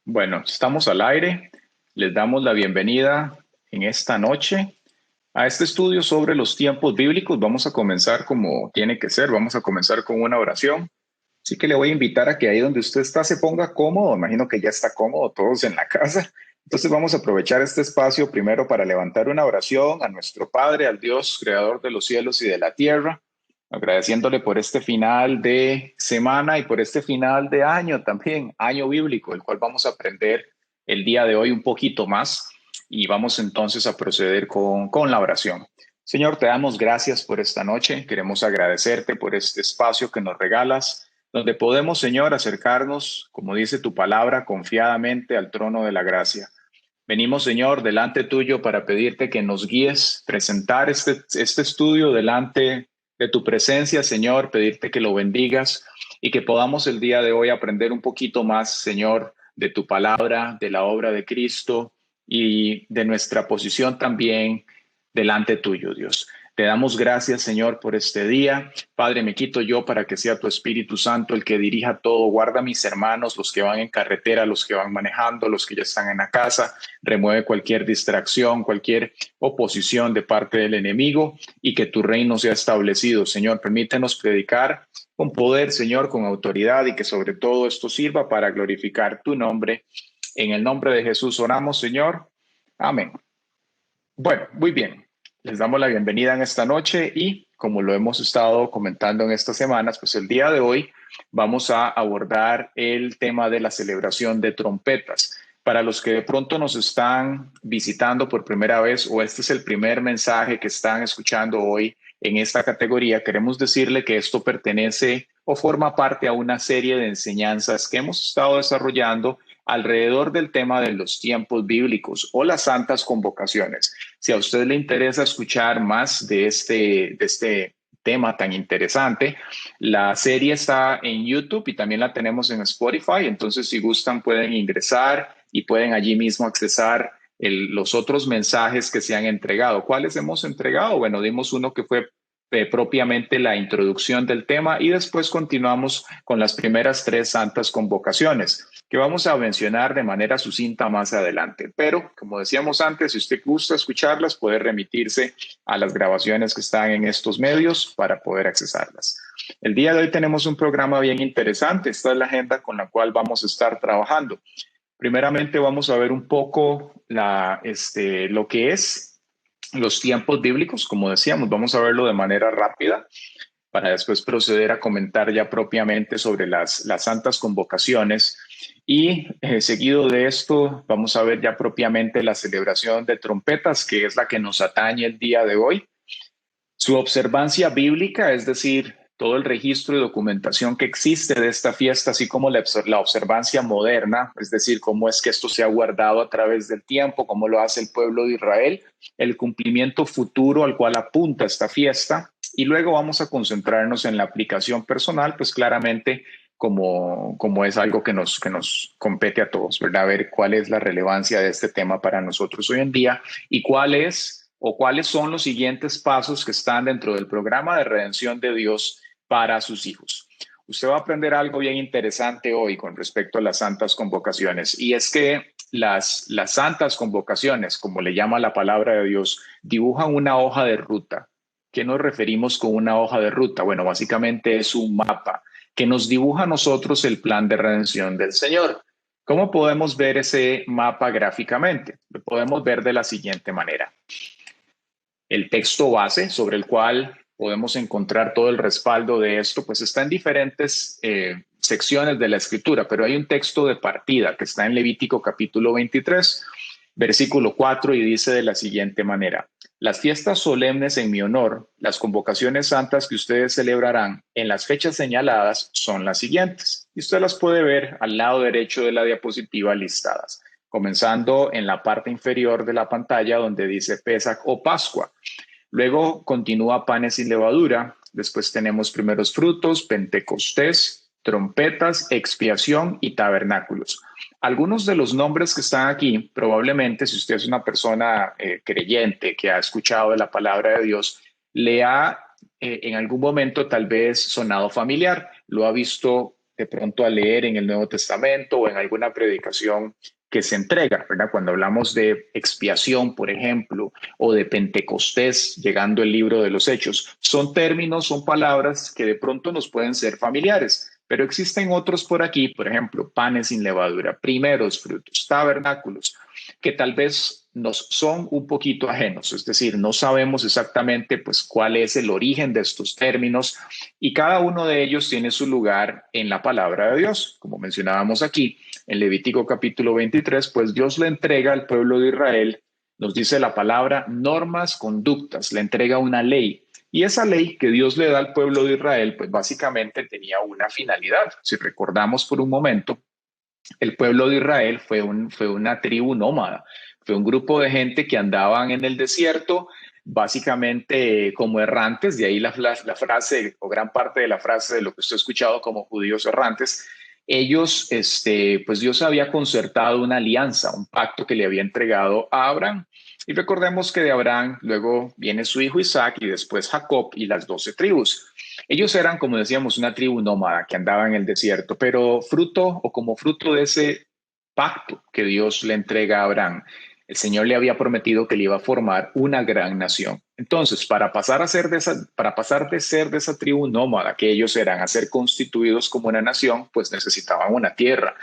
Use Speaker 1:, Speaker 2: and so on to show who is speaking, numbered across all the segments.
Speaker 1: Bueno, estamos al aire. Les damos la bienvenida en esta noche a este estudio sobre los tiempos bíblicos. Vamos a comenzar como tiene que ser. Vamos a comenzar con una oración. Así que le voy a invitar a que ahí donde usted está se ponga cómodo. Imagino que ya está cómodo todos en la casa. Entonces vamos a aprovechar este espacio primero para levantar una oración a nuestro Padre, al Dios creador de los cielos y de la tierra, agradeciéndole por este final de semana y por este final de año también, año bíblico, el cual vamos a aprender el día de hoy un poquito más y vamos entonces a proceder con la oración. Señor, te damos gracias por esta noche. Queremos agradecerte por este espacio que nos regalas, donde podemos, Señor, acercarnos, como dice tu palabra, confiadamente al trono de la gracia. Venimos, Señor, delante tuyo para pedirte que nos guíes, presentar este estudio delante de tu presencia, Señor, pedirte que lo bendigas y que podamos el día de hoy aprender un poquito más, Señor, de tu palabra, de la obra de Cristo y de nuestra posición también delante tuyo, Dios. Te damos gracias, Señor, por este día. Padre, me quito yo para que sea tu Espíritu Santo el que dirija todo. Guarda a mis hermanos, los que van en carretera, los que van manejando, los que ya están en la casa. Remueve cualquier distracción, cualquier oposición de parte del enemigo y que tu reino sea establecido. Señor, permítenos predicar con poder, Señor, con autoridad y que sobre todo esto sirva para glorificar tu nombre. En el nombre de Jesús oramos, Señor. Amén. Bueno, muy bien. Les damos la bienvenida en esta noche y como lo hemos estado comentando en estas semanas, pues el día de hoy vamos a abordar el tema de la celebración de trompetas. Para los que de pronto nos están visitando por primera vez o este es el primer mensaje que están escuchando hoy en esta categoría, queremos decirle que esto pertenece o forma parte a una serie de enseñanzas que hemos estado desarrollando alrededor del tema de los tiempos bíblicos o las santas convocaciones. Si a usted le interesa escuchar más de este tema tan interesante, la serie está en YouTube y también la tenemos en Spotify. Entonces, si gustan, pueden ingresar y pueden allí mismo accesar los otros mensajes que se han entregado. ¿Cuáles hemos entregado? Bueno, dimos uno que fue propiamente la introducción del tema y después continuamos con las primeras 3 santas convocaciones que vamos a mencionar de manera sucinta más adelante. Pero, como decíamos antes, si usted gusta escucharlas, puede remitirse a las grabaciones que están en estos medios para poder accesarlas. El día de hoy tenemos un programa bien interesante. Esta es la agenda con la cual vamos a estar trabajando. Primeramente vamos a ver un poco lo que es los tiempos bíblicos. Como decíamos, vamos a verlo de manera rápida para después proceder a comentar ya propiamente sobre las santas convocaciones. Y seguido de esto, vamos a ver ya propiamente la celebración de trompetas, que es la que nos atañe el día de hoy. Su observancia bíblica, es decir, todo el registro y documentación que existe de esta fiesta, así como la observancia moderna, es decir, cómo es que esto se ha guardado a través del tiempo, cómo lo hace el pueblo de Israel, el cumplimiento futuro al cual apunta esta fiesta, y luego vamos a concentrarnos en la aplicación personal, pues claramente como es algo que nos compete a todos, ¿verdad? A ver cuál es la relevancia de este tema para nosotros hoy en día y cuáles son los siguientes pasos que están dentro del programa de redención de Dios para sus hijos. Usted va a aprender algo bien interesante hoy con respecto a las santas convocaciones, y es que las santas convocaciones, como le llama la palabra de Dios, dibujan una hoja de ruta. ¿Qué nos referimos con una hoja de ruta? Bueno, básicamente es un mapa que nos dibuja a nosotros el plan de redención del Señor. ¿Cómo podemos ver ese mapa gráficamente? Lo podemos ver de la siguiente manera. El texto base sobre el cual podemos encontrar todo el respaldo de esto, pues está en diferentes secciones de la escritura, pero hay un texto de partida que está en Levítico capítulo 23, versículo 4, y dice de la siguiente manera: las fiestas solemnes en mi honor, las convocaciones santas que ustedes celebrarán en las fechas señaladas son las siguientes. Y usted las puede ver al lado derecho de la diapositiva listadas, comenzando en la parte inferior de la pantalla donde dice Pesach o Pascua. Luego continúa panes sin levadura. Después tenemos primeros frutos, Pentecostés, trompetas, expiación y tabernáculos. Algunos de los nombres que están aquí, probablemente si usted es una persona creyente que ha escuchado de la palabra de Dios, le ha en algún momento tal vez sonado familiar, lo ha visto de pronto al leer en el Nuevo Testamento o en alguna predicación que se entrega, ¿verdad? Cuando hablamos de expiación, por ejemplo, o de Pentecostés, llegando el libro de los Hechos, son términos, son palabras que de pronto nos pueden ser familiares, pero existen otros por aquí, por ejemplo, panes sin levadura, primeros frutos, tabernáculos, que tal vez nos son un poquito ajenos, es decir, no sabemos exactamente pues cuál es el origen de estos términos y cada uno de ellos tiene su lugar en la palabra de Dios, como mencionábamos aquí en Levítico capítulo 23, pues Dios le entrega al pueblo de Israel, nos dice la palabra, normas, conductas, le entrega una ley. Y esa ley que Dios le da al pueblo de Israel, pues básicamente tenía una finalidad. Si recordamos por un momento, el pueblo de Israel fue una tribu nómada, fue un grupo de gente que andaban en el desierto, básicamente como errantes, de ahí la frase o gran parte de la frase de lo que usted ha escuchado como judíos errantes. Ellos, pues Dios había concertado una alianza, un pacto que le había entregado a Abraham. Y recordemos que de Abraham luego viene su hijo Isaac y después Jacob y las 12 tribus. Ellos eran, como decíamos, una tribu nómada que andaba en el desierto, pero fruto o como fruto de ese pacto que Dios le entrega a Abraham, el Señor le había prometido que le iba a formar una gran nación. Entonces, para pasar de ser de esa tribu nómada que ellos eran a ser constituidos como una nación, pues necesitaban una tierra.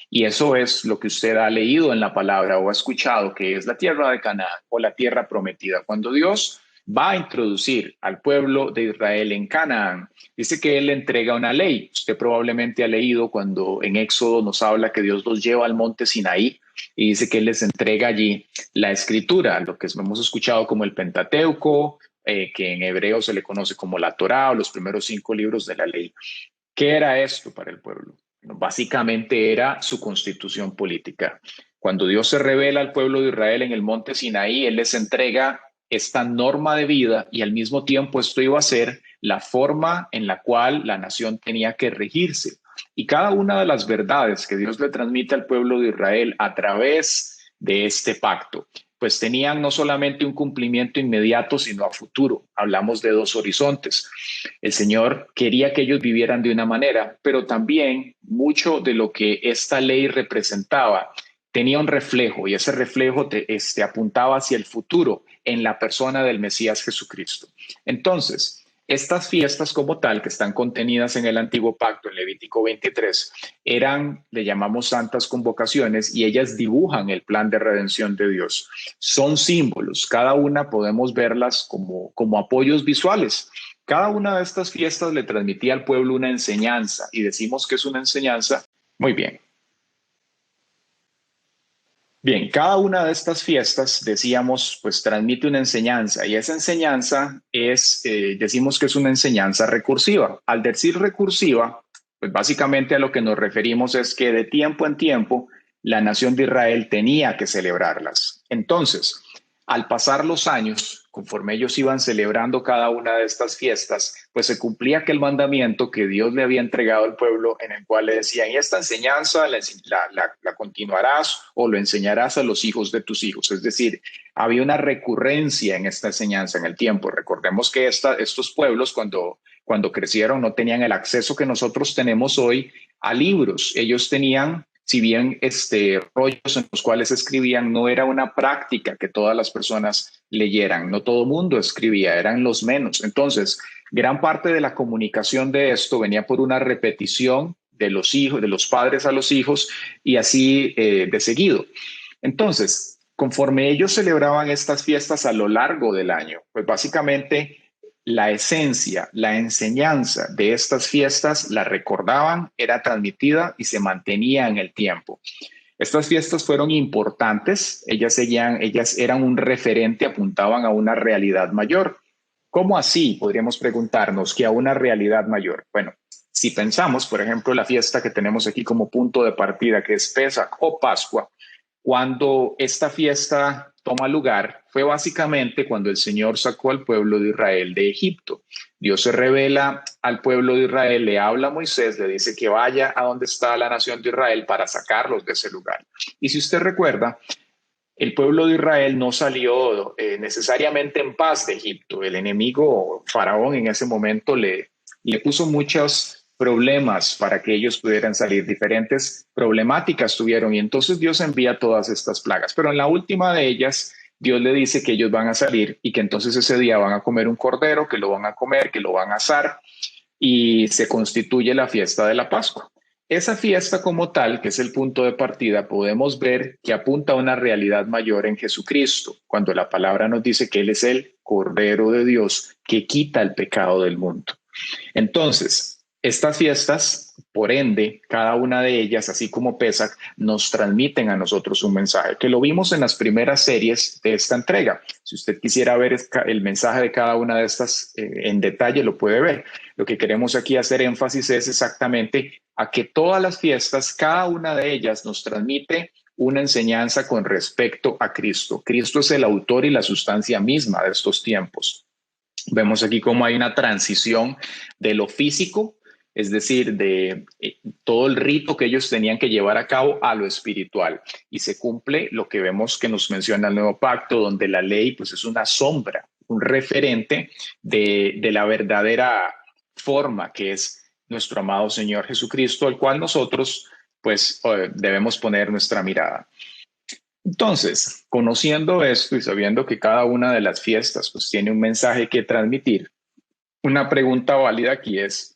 Speaker 1: Y eso es lo que usted ha leído en la palabra o ha escuchado, que es la tierra de Canaán o la tierra prometida. Cuando Dios va a introducir al pueblo de Israel en Canaán, dice que Él le entrega una ley. Usted probablemente ha leído cuando en Éxodo nos habla que Dios los lleva al monte Sinaí y dice que Él les entrega allí la escritura, lo que hemos escuchado como el Pentateuco, que en hebreo se le conoce como la Torá o los primeros 5 libros de la ley. ¿Qué era esto para el pueblo? Bueno, básicamente era su constitución política. Cuando Dios se revela al pueblo de Israel en el monte Sinaí, Él les entrega esta norma de vida y al mismo tiempo esto iba a ser la forma en la cual la nación tenía que regirse. Y cada una de las verdades que Dios le transmite al pueblo de Israel a través de este pacto, pues tenían no solamente un cumplimiento inmediato, sino a futuro. Hablamos de 2 horizontes. El Señor quería que ellos vivieran de una manera, pero también mucho de lo que esta ley representaba tenía un reflejo y ese reflejo apuntaba hacia el futuro en la persona del Mesías Jesucristo. Entonces, estas fiestas como tal, que están contenidas en el Antiguo Pacto, en Levítico 23, le llamamos santas convocaciones y ellas dibujan el plan de redención de Dios. Son símbolos, cada una podemos verlas como apoyos visuales. Cada una de estas fiestas le transmitía al pueblo una enseñanza y decimos que es una enseñanza. Muy bien. Bien, cada una de estas fiestas, decíamos, pues transmite una enseñanza y esa enseñanza decimos que es una enseñanza recursiva. Al decir recursiva, pues básicamente a lo que nos referimos es que de tiempo en tiempo la nación de Israel tenía que celebrarlas. Entonces, al pasar los años, conforme ellos iban celebrando cada una de estas fiestas, pues se cumplía aquel mandamiento que Dios le había entregado al pueblo en el cual le decía, y esta enseñanza la continuarás o lo enseñarás a los hijos de tus hijos. Es decir, había una recurrencia en esta enseñanza en el tiempo. Recordemos que estos pueblos cuando crecieron no tenían el acceso que nosotros tenemos hoy a libros. Ellos tenían, si bien rollos en los cuales escribían, no era una práctica que todas las personas leyeran, no todo el mundo escribía, eran los menos. Entonces, gran parte de la comunicación de esto venía por una repetición de los hijos, de los padres a los hijos y así de seguido. Entonces, conforme ellos celebraban estas fiestas a lo largo del año, pues básicamente la esencia, la enseñanza de estas fiestas la recordaban, era transmitida y se mantenía en el tiempo. Estas fiestas fueron importantes, ellas eran un referente, apuntaban a una realidad mayor. ¿Cómo así? Podríamos preguntarnos que a una realidad mayor. Bueno, si pensamos, por ejemplo, la fiesta que tenemos aquí como punto de partida, que es Pesach o Pascua, cuando esta fiesta toma lugar fue básicamente cuando el Señor sacó al pueblo de Israel de Egipto. Dios se revela al pueblo de Israel, le habla a Moisés, le dice que vaya a donde está la nación de Israel para sacarlos de ese lugar. Y si usted recuerda, el pueblo de Israel no salió necesariamente en paz de Egipto. El enemigo, Faraón, en ese momento le puso muchos problemas para que ellos pudieran salir. Diferentes problemáticas tuvieron y entonces Dios envía todas estas plagas. Pero en la última de ellas, Dios le dice que ellos van a salir y que entonces ese día van a comer un cordero, que lo van a comer, que lo van a asar y se constituye la fiesta de la Pascua. Esa fiesta como tal, que es el punto de partida, podemos ver que apunta a una realidad mayor en Jesucristo, cuando la palabra nos dice que Él es el Cordero de Dios que quita el pecado del mundo. Entonces, estas fiestas, por ende, cada una de ellas, así como Pesach, nos transmiten a nosotros un mensaje, que lo vimos en las primeras series de esta entrega. Si usted quisiera ver el mensaje de cada una de estas en detalle, lo puede ver. Lo que queremos aquí hacer énfasis es exactamente a que todas las fiestas, cada una de ellas nos transmite una enseñanza con respecto a Cristo. Cristo es el autor y la sustancia misma de estos tiempos. Vemos aquí cómo hay una transición de lo físico, es decir, de todo el rito que ellos tenían que llevar a cabo a lo espiritual. Y se cumple lo que vemos que nos menciona el Nuevo Pacto, donde la ley pues, es una sombra, un referente de la verdadera forma que es nuestro amado Señor Jesucristo, al cual nosotros pues debemos poner nuestra mirada. Entonces, conociendo esto y sabiendo que cada una de las fiestas pues tiene un mensaje que transmitir, una pregunta válida aquí es,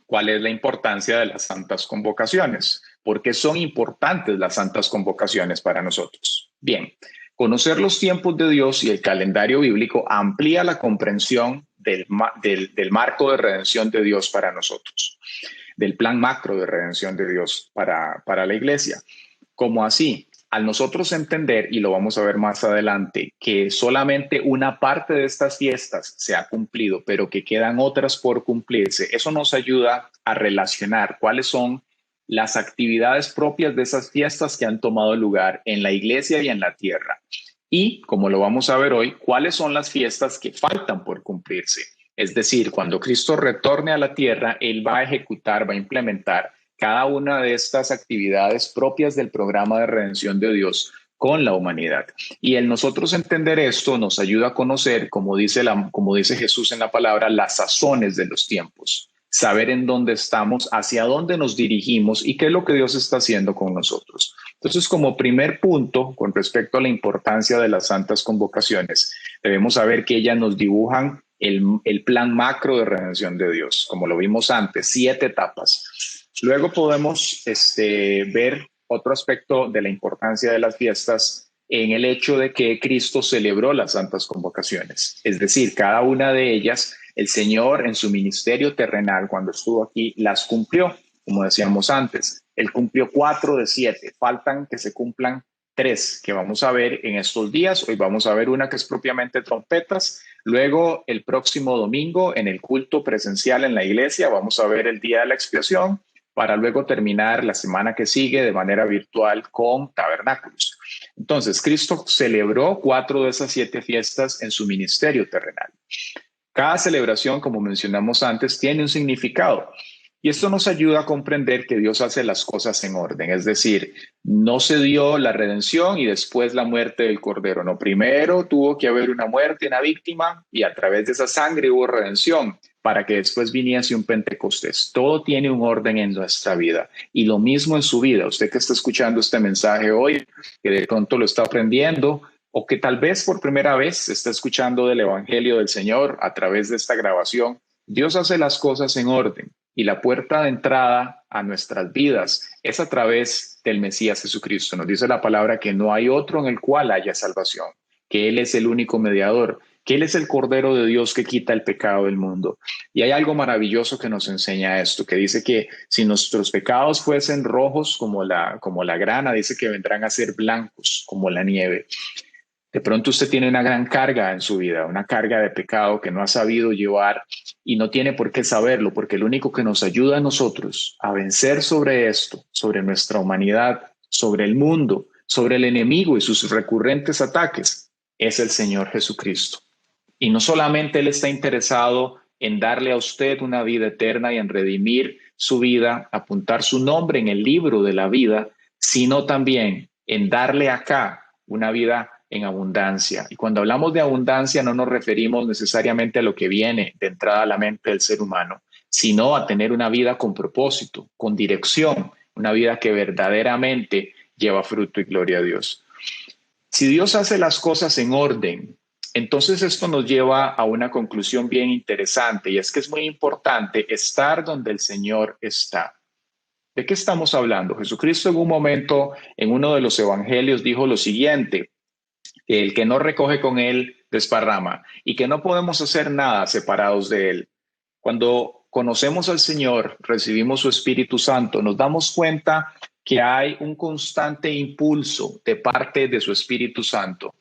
Speaker 1: ¿cuál es la importancia de las santas convocaciones? ¿Por qué son importantes las santas convocaciones para nosotros? Bien, conocer los tiempos de Dios y el calendario bíblico amplía la comprensión del marco de redención de Dios para nosotros, del plan macro de redención de Dios para la iglesia. ¿Cómo así? Al nosotros entender, y lo vamos a ver más adelante, que solamente una parte de estas fiestas se ha cumplido, pero que quedan otras por cumplirse, eso nos ayuda a relacionar cuáles son las actividades propias de esas fiestas que han tomado lugar en la iglesia y en la tierra. Y, como lo vamos a ver hoy, cuáles son las fiestas que faltan por cumplirse. Es decir, cuando Cristo retorne a la tierra, Él va a ejecutar, va a implementar cada una de estas actividades propias del programa de redención de Dios con la humanidad. Y el nosotros entender esto nos ayuda a conocer, como dice Jesús en la palabra, las sazones de los tiempos, saber en dónde estamos, hacia dónde nos dirigimos y qué es lo que Dios está haciendo con nosotros. Entonces, como primer punto, con respecto a la importancia de las santas convocaciones, debemos saber que ellas nos dibujan el plan macro de redención de Dios, como lo vimos antes, 7 etapas. Luego podemos ver otro aspecto de la importancia de las fiestas en el hecho de que Cristo celebró las santas convocaciones. Es decir, cada una de ellas, el Señor en su ministerio terrenal, cuando estuvo aquí, las cumplió, como decíamos antes. Él cumplió 4 de 7. Faltan que se cumplan 3 que vamos a ver en estos días. Hoy vamos a ver una que es propiamente trompetas. Luego, el próximo domingo, en el culto presencial en la iglesia, vamos a ver el día de la expiación, para luego terminar la semana que sigue de manera virtual con tabernáculos. Entonces, Cristo celebró 4 de esas 7 fiestas en su ministerio terrenal. Cada celebración, como mencionamos antes, tiene un significado. Y esto nos ayuda a comprender que Dios hace las cosas en orden. Es decir, no se dio la redención y después la muerte del Cordero. No, primero tuvo que haber una muerte, una víctima, y a través de esa sangre hubo redención para que después viniese un Pentecostés. Todo tiene un orden en nuestra vida. Y lo mismo en su vida. Usted que está escuchando este mensaje hoy, que de pronto lo está aprendiendo, o que tal vez por primera vez está escuchando del Evangelio del Señor a través de esta grabación, Dios hace las cosas en orden y la puerta de entrada a nuestras vidas es a través del Mesías Jesucristo. Nos dice la palabra que no hay otro en el cual haya salvación, que Él es el único mediador, que Él es el Cordero de Dios que quita el pecado del mundo. Y hay algo maravilloso que nos enseña esto, que dice que si nuestros pecados fuesen rojos como la grana, dice que vendrán a ser blancos como la nieve. De pronto usted tiene una gran carga en su vida, una carga de pecado que no ha sabido llevar y no tiene por qué saberlo, porque lo único que nos ayuda a nosotros a vencer sobre esto, sobre nuestra humanidad, sobre el mundo, sobre el enemigo y sus recurrentes ataques, es el Señor Jesucristo. Y no solamente Él está interesado en darle a usted una vida eterna y en redimir su vida, apuntar su nombre en el libro de la vida, sino también en darle acá una vida en abundancia. Y cuando hablamos de abundancia no nos referimos necesariamente a lo que viene de entrada a la mente del ser humano, sino a tener una vida con propósito, con dirección, una vida que verdaderamente lleva fruto y gloria a Dios. Si Dios hace las cosas en orden, entonces esto nos lleva a una conclusión bien interesante, y es que es muy importante estar donde el Señor está. ¿De qué estamos hablando? Jesucristo en un momento, en uno de los evangelios, dijo lo siguiente: que el que no recoge con él desparrama, y que no podemos hacer nada separados de él. Cuando conocemos al Señor, recibimos su Espíritu Santo, nos damos cuenta que hay un constante impulso de parte de su Espíritu Santo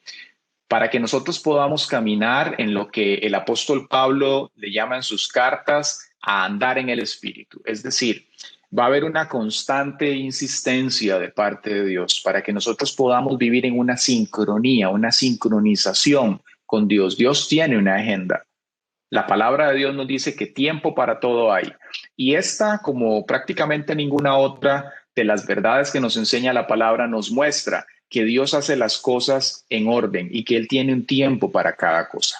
Speaker 1: para que nosotros podamos caminar en lo que el apóstol Pablo le llama en sus cartas a andar en el Espíritu. Es decir, va a haber una constante insistencia de parte de Dios para que nosotros podamos vivir en una sincronía, una sincronización con Dios. Dios tiene una agenda. La palabra de Dios nos dice que tiempo para todo hay. Y esta, como prácticamente ninguna otra de las verdades que nos enseña la palabra, nos muestra que Dios hace las cosas en orden y que Él tiene un tiempo para cada cosa.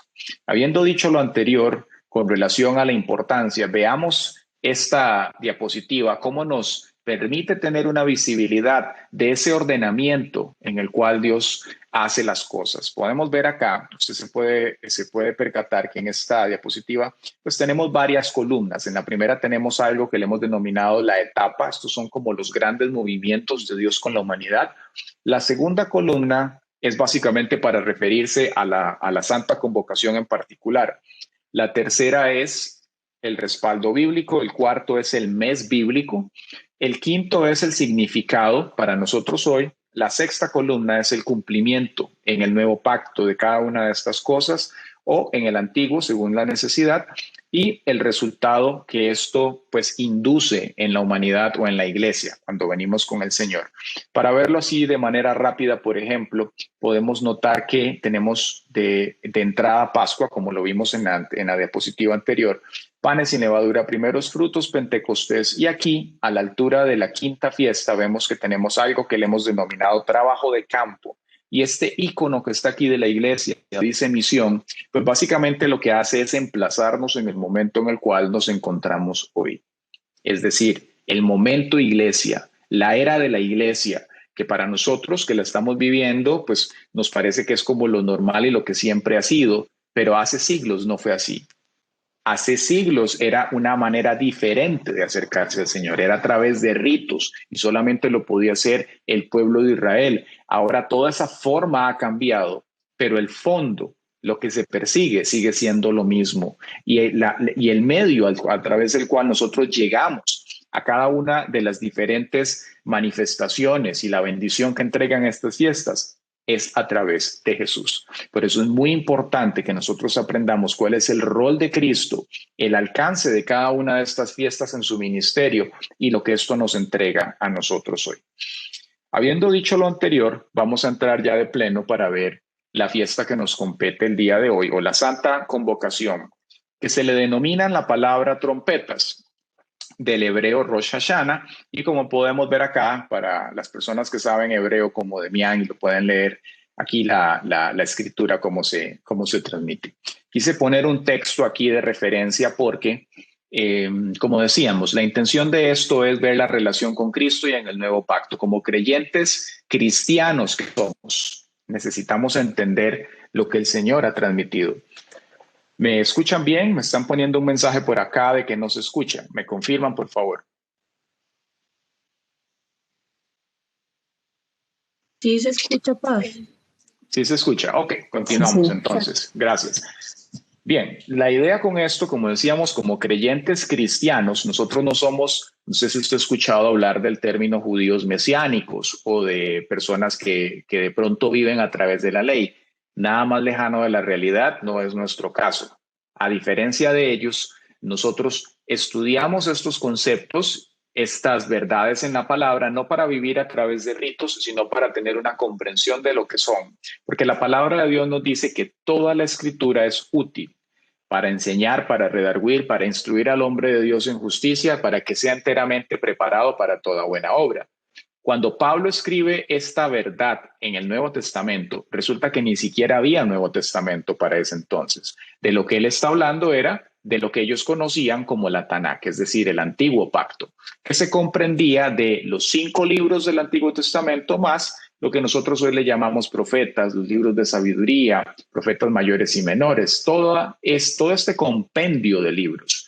Speaker 1: Habiendo dicho lo anterior con relación a la importancia, veamos esta diapositiva, cómo nos permite tener una visibilidad de ese ordenamiento en el cual Dios hace las cosas. Podemos ver acá, usted se puede percatar que en esta diapositiva pues tenemos varias columnas. En la primera tenemos algo que le hemos denominado la etapa. Estos son como los grandes movimientos de Dios con la humanidad. La segunda columna es básicamente para referirse a la Santa Convocación en particular. La tercera es el respaldo bíblico. El cuarto es el mes bíblico. El quinto es el significado para nosotros hoy. La sexta columna es el cumplimiento en el nuevo pacto de cada una de estas cosas o en el antiguo según la necesidad, y el resultado que esto pues induce en la humanidad o en la iglesia cuando venimos con el Señor. Para verlo así de manera rápida, por ejemplo, podemos notar que tenemos de entrada Pascua, como lo vimos en la diapositiva anterior, panes sin levadura, primeros frutos, Pentecostés, y aquí a la altura de la quinta fiesta vemos que tenemos algo que le hemos denominado trabajo de campo. Y este icono que está aquí de la iglesia, dice misión, pues básicamente lo que hace es emplazarnos en el momento en el cual nos encontramos hoy. Es decir, el momento iglesia, la era de la iglesia, que para nosotros que la estamos viviendo, pues nos parece que es como lo normal y lo que siempre ha sido, pero hace siglos no fue así. Hace siglos era una manera diferente de acercarse al Señor, era a través de ritos y solamente lo podía hacer el pueblo de Israel. Ahora toda esa forma ha cambiado, pero el fondo, lo que se persigue, sigue siendo lo mismo. Y el medio a través del cual nosotros llegamos a cada una de las diferentes manifestaciones y la bendición que entregan estas fiestas es a través de Jesús. Por eso es muy importante que nosotros aprendamos cuál es el rol de Cristo, el alcance de cada una de estas fiestas en su ministerio y lo que esto nos entrega a nosotros hoy. Habiendo dicho lo anterior, vamos a entrar ya de pleno para ver la fiesta que nos compete el día de hoy, o la Santa Convocación, que se le denomina en la palabra trompetas, del hebreo Rosh Hashanah, y como podemos ver acá, para las personas que saben hebreo como Demián y lo pueden leer aquí la escritura cómo se transmite. Quise poner un texto aquí de referencia porque, como decíamos, la intención de esto es ver la relación con Cristo y en el nuevo pacto. Como creyentes cristianos que somos, necesitamos entender lo que el Señor ha transmitido. ¿Me escuchan bien? Me están poniendo un mensaje por acá de que no se escucha. ¿Me confirman, por favor?
Speaker 2: Sí, se escucha, Paz.
Speaker 1: Sí se escucha. Ok, continuamos
Speaker 2: Sí.
Speaker 1: entonces. Gracias. Bien, la idea con esto, como decíamos, como creyentes cristianos, nosotros no somos, no sé si usted ha escuchado hablar del término judíos mesiánicos o de personas que de pronto viven a través de la ley. Nada más lejano de la realidad no es nuestro caso. A diferencia de ellos, nosotros estudiamos estos conceptos, estas verdades en la palabra, no para vivir a través de ritos, sino para tener una comprensión de lo que son. Porque la palabra de Dios nos dice que toda la escritura es útil para enseñar, para redarguir, para instruir al hombre de Dios en justicia, para que sea enteramente preparado para toda buena obra. Cuando Pablo escribe esta verdad en el Nuevo Testamento, resulta que ni siquiera había Nuevo Testamento para ese entonces. De lo que él está hablando era de lo que ellos conocían como la Tanakh, es decir, el Antiguo Pacto, que se comprendía de los 5 libros del Antiguo Testamento más lo que nosotros hoy le llamamos profetas, los libros de sabiduría, profetas mayores y menores, todo este compendio de libros.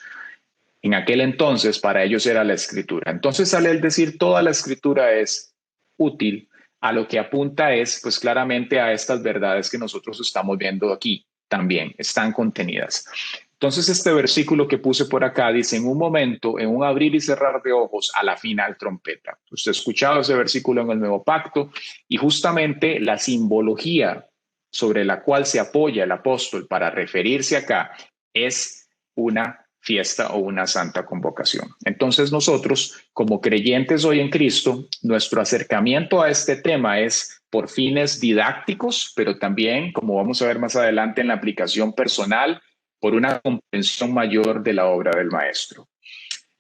Speaker 1: En aquel entonces para ellos era la escritura. Entonces al él decir toda la escritura es útil, a lo que apunta es pues claramente a estas verdades que nosotros estamos viendo aquí también, están contenidas. Entonces este versículo que puse por acá dice, en un momento, en un abrir y cerrar de ojos, a la final trompeta. Usted ha escuchado ese versículo en el Nuevo Pacto y justamente la simbología sobre la cual se apoya el apóstol para referirse acá es una fiesta o una santa convocación. Entonces nosotros, como creyentes hoy en Cristo, nuestro acercamiento a este tema es por fines didácticos, pero también, como vamos a ver más adelante en la aplicación personal, por una comprensión mayor de la obra del maestro.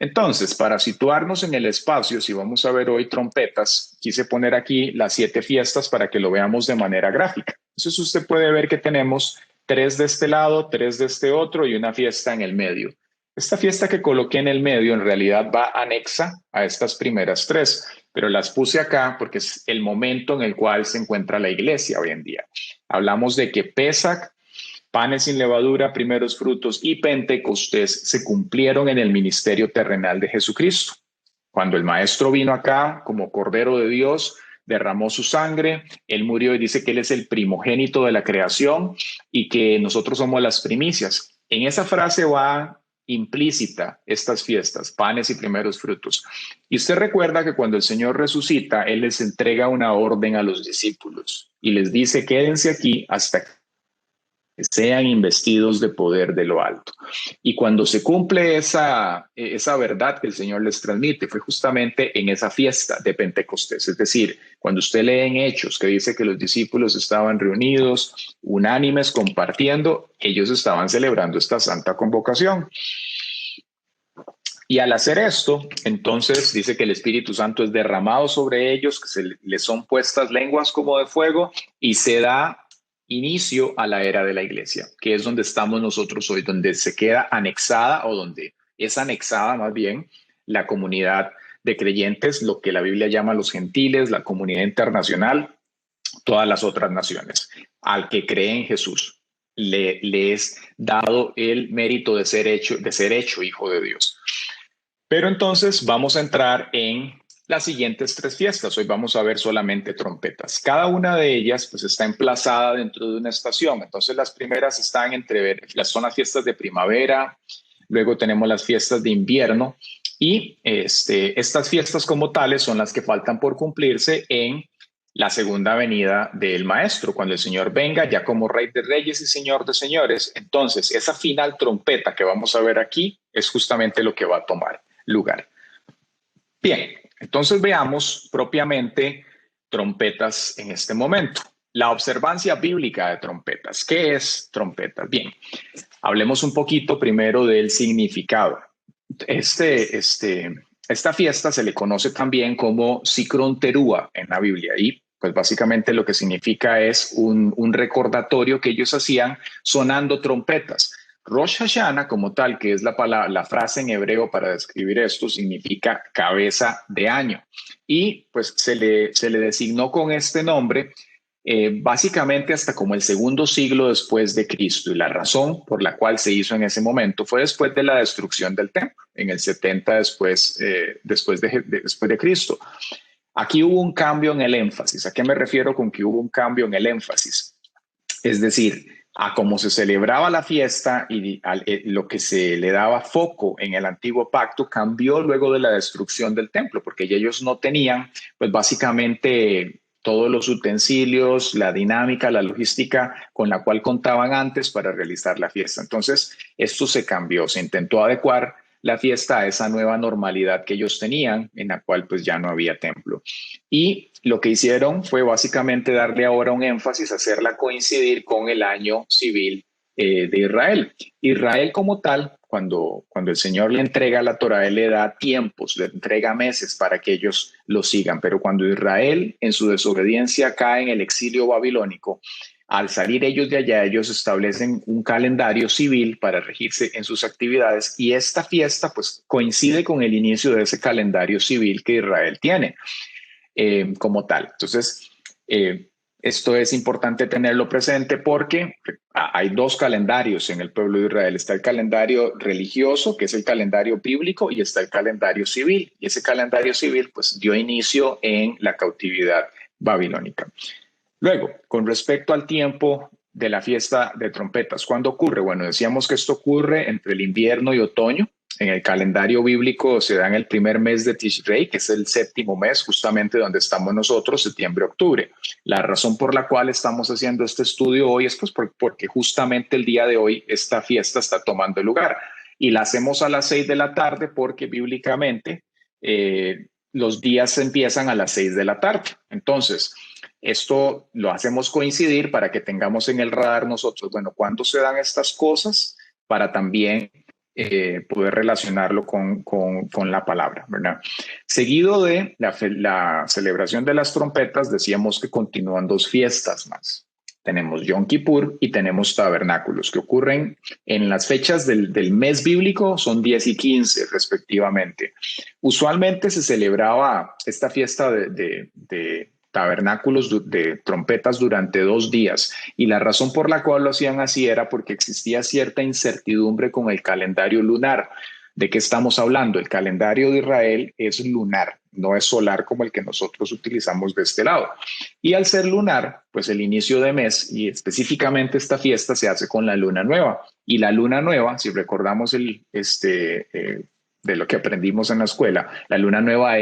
Speaker 1: Entonces, para situarnos en el espacio, si vamos a ver hoy trompetas, quise poner aquí las 7 fiestas para que lo veamos de manera gráfica. Entonces usted puede ver que tenemos 3 de este lado, 3 de este otro y una fiesta en el medio. Esta fiesta que coloqué en el medio en realidad va anexa a estas primeras 3, pero las puse acá porque es el momento en el cual se encuentra la iglesia hoy en día. Hablamos de que Pesach, panes sin levadura, primeros frutos y Pentecostés se cumplieron en el ministerio terrenal de Jesucristo. Cuando el maestro vino acá como Cordero de Dios, derramó su sangre, él murió y dice que él es el primogénito de la creación y que nosotros somos las primicias. En esa frase va implícita estas fiestas, panes y primeros frutos. Y usted recuerda que cuando el Señor resucita, él les entrega una orden a los discípulos y les dice, quédense aquí hasta que sean investidos de poder de lo alto. Y cuando se cumple esa verdad que el Señor les transmite, fue justamente en esa fiesta de Pentecostés. Es decir, cuando usted lee en Hechos que dice que los discípulos estaban reunidos, unánimes, compartiendo, ellos estaban celebrando esta santa convocación. Y al hacer esto, entonces dice que el Espíritu Santo es derramado sobre ellos, que les son puestas lenguas como de fuego y se da inicio a la era de la iglesia, que es donde estamos nosotros hoy, donde se queda anexada o donde es anexada más bien la comunidad de creyentes, lo que la Biblia llama los gentiles, la comunidad internacional, todas las otras naciones. Al que cree en Jesús le es dado el mérito de ser hecho hijo de Dios. Pero entonces vamos a entrar en las siguientes 3 fiestas. Hoy vamos a ver solamente trompetas. Cada una de ellas pues está emplazada dentro de una estación. Entonces las primeras están son las fiestas de primavera, luego tenemos las fiestas de invierno y estas fiestas como tales son las que faltan por cumplirse en la segunda venida del Maestro, cuando el Señor venga ya como Rey de Reyes y Señor de Señores. Entonces esa final trompeta que vamos a ver aquí es justamente lo que va a tomar lugar. Bien, entonces veamos propiamente trompetas en este momento. La observancia bíblica de trompetas. ¿Qué es trompetas? Bien, hablemos un poquito primero del significado. Esta fiesta se le conoce también como Zikron Terúa en la Biblia y pues básicamente lo que significa es un recordatorio que ellos hacían sonando trompetas. Rosh Hashanah como tal, que es la frase en hebreo para describir esto, significa cabeza de año. Y pues se le designó con este nombre básicamente hasta como el segundo siglo después de Cristo. Y la razón por la cual se hizo en ese momento fue después de la destrucción del templo, en el 70 después de Cristo. Aquí hubo un cambio en el énfasis. ¿A qué me refiero con que hubo un cambio en el énfasis? Es decir, a cómo se celebraba la fiesta y lo que se le daba foco en el antiguo pacto cambió luego de la destrucción del templo, porque ya ellos no tenían, pues básicamente todos los utensilios, la dinámica, la logística con la cual contaban antes para realizar la fiesta. Entonces, esto se cambió, se intentó adecuar la fiesta a esa nueva normalidad que ellos tenían, en la cual pues ya no había templo. Y lo que hicieron fue básicamente darle ahora un énfasis, hacerla coincidir con el año civil de Israel. Israel como tal, cuando el Señor le entrega la Torá, Él le da tiempos, le entrega meses para que ellos lo sigan. Pero cuando Israel en su desobediencia cae en el exilio babilónico, al salir ellos de allá, ellos establecen un calendario civil para regirse en sus actividades y esta fiesta pues coincide con el inicio de ese calendario civil que Israel tiene como tal. Entonces, esto es importante tenerlo presente porque hay dos calendarios en el pueblo de Israel. Está el calendario religioso, que es el calendario bíblico, y está el calendario civil. Y ese calendario civil pues dio inicio en la cautividad babilónica. Luego, con respecto al tiempo de la fiesta de trompetas, ¿cuándo ocurre? Bueno, decíamos que esto ocurre entre el invierno y otoño. En el calendario bíblico se da en el primer mes de Tishrei, que es el séptimo mes, justamente donde estamos nosotros, septiembre-octubre. La razón por la cual estamos haciendo este estudio hoy es pues porque justamente el día de hoy esta fiesta está tomando lugar. Y la hacemos a las 6 de la tarde porque bíblicamente los días empiezan a las 6 de la tarde. Entonces, esto lo hacemos coincidir para que tengamos en el radar nosotros, bueno, ¿cuándo se dan estas cosas? Para también poder relacionarlo con la palabra, ¿verdad? Seguido de la celebración de las trompetas, decíamos que continúan dos fiestas más. Tenemos Yom Kippur y tenemos tabernáculos que ocurren en las fechas del mes bíblico, son 10 y 15 respectivamente. Usualmente se celebraba esta fiesta de tabernáculos de trompetas durante 2 días y la razón por la cual lo hacían así era porque existía cierta incertidumbre con el calendario lunar. ¿De qué estamos hablando? El calendario de Israel es lunar, no es solar como el que nosotros utilizamos de este lado. Y al ser lunar, pues el inicio de mes y específicamente esta fiesta se hace con la luna nueva. Y la luna nueva, si recordamos de lo que aprendimos en la escuela, la luna nueva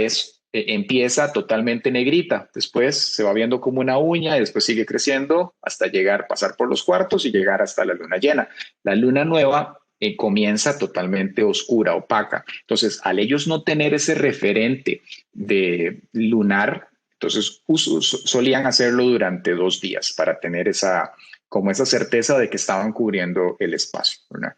Speaker 1: empieza totalmente negrita, después se va viendo como una uña y después sigue creciendo hasta llegar, pasar por los cuartos y llegar hasta la luna llena. La luna nueva comienza totalmente oscura, opaca. Entonces, al ellos no tener ese referente de lunar, entonces solían hacerlo durante 2 días para tener esa certeza de que estaban cubriendo el espacio, ¿verdad?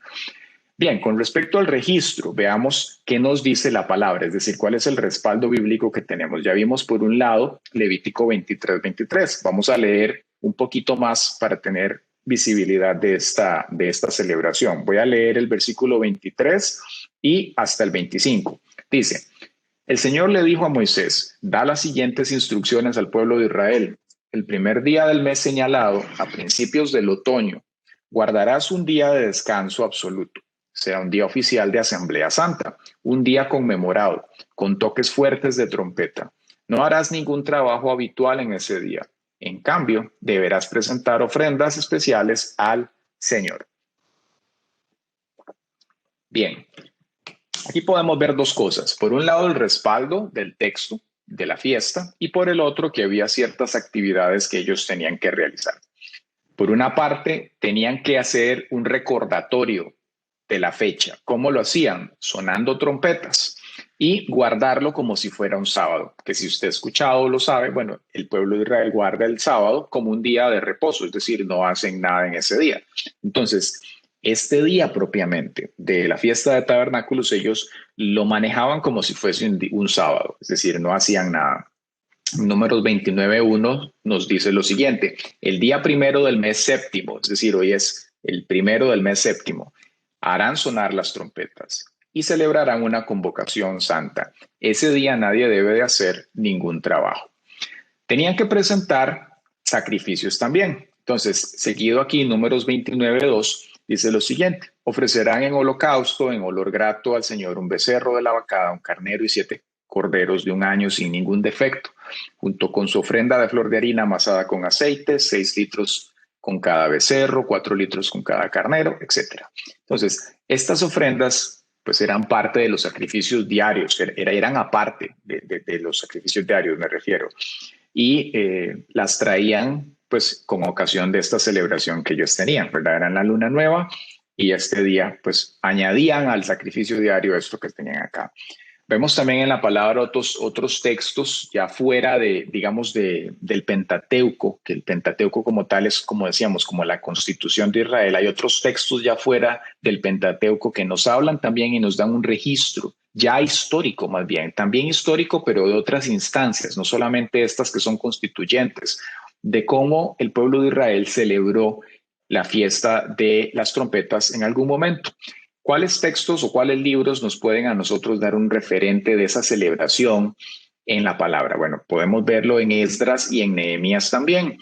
Speaker 1: Bien, con respecto al registro, veamos qué nos dice la palabra, es decir, cuál es el respaldo bíblico que tenemos. Ya vimos por un lado Levítico 23:23. Vamos a leer un poquito más para tener visibilidad de esta celebración. Voy a leer el versículo 23 y hasta el 25. Dice, el Señor le dijo a Moisés, da las siguientes instrucciones al pueblo de Israel. El primer día del mes señalado, a principios del otoño, guardarás un día de descanso absoluto. Sea un día oficial de Asamblea Santa, un día conmemorado, con toques fuertes de trompeta. No harás ningún trabajo habitual en ese día. En cambio, deberás presentar ofrendas especiales al Señor. Bien, aquí podemos ver dos cosas. Por un lado, el respaldo del texto de la fiesta y por el otro, que había ciertas actividades que ellos tenían que realizar. Por una parte, tenían que hacer un recordatorio de la fecha. ¿Cómo lo hacían? Sonando trompetas y guardarlo como si fuera un sábado, que si usted ha escuchado lo sabe, bueno, el pueblo de Israel guarda el sábado como un día de reposo, es decir, no hacen nada en ese día. Entonces, este día propiamente de la fiesta de tabernáculos, ellos lo manejaban como si fuese un sábado, es decir, no hacían nada. Números 29:1 nos dice lo siguiente, el día primero del mes séptimo, es decir, hoy es el primero del mes séptimo, harán sonar las trompetas y celebrarán una convocación santa. Ese día nadie debe de hacer ningún trabajo. Tenían que presentar sacrificios también. Entonces, seguido aquí, Números 29:2 dice lo siguiente, ofrecerán en holocausto, en olor grato al Señor, un becerro de la vacada, un carnero y 7 corderos de 1 año sin ningún defecto, junto con su ofrenda de flor de harina amasada con aceite, 6 litros con cada becerro, 4 litros con cada carnero, etc. Entonces, estas ofrendas pues eran parte de los sacrificios diarios, eran aparte de los sacrificios diarios, me refiero, y las traían pues con ocasión de esta celebración que ellos tenían, ¿verdad? Eran la luna nueva y este día pues añadían al sacrificio diario esto que tenían acá. Vemos también en la palabra otros textos ya fuera de, digamos, del Pentateuco, que el Pentateuco como tal es, como decíamos, como la Constitución de Israel. Hay otros textos ya fuera del Pentateuco que nos hablan también y nos dan un registro, ya histórico más bien, también histórico, pero de otras instancias, no solamente estas que son constituyentes, de cómo el pueblo de Israel celebró la fiesta de las trompetas en algún momento. ¿Cuáles textos o cuáles libros nos pueden a nosotros dar un referente de esa celebración en la palabra? Bueno, podemos verlo en Esdras y en Nehemías también.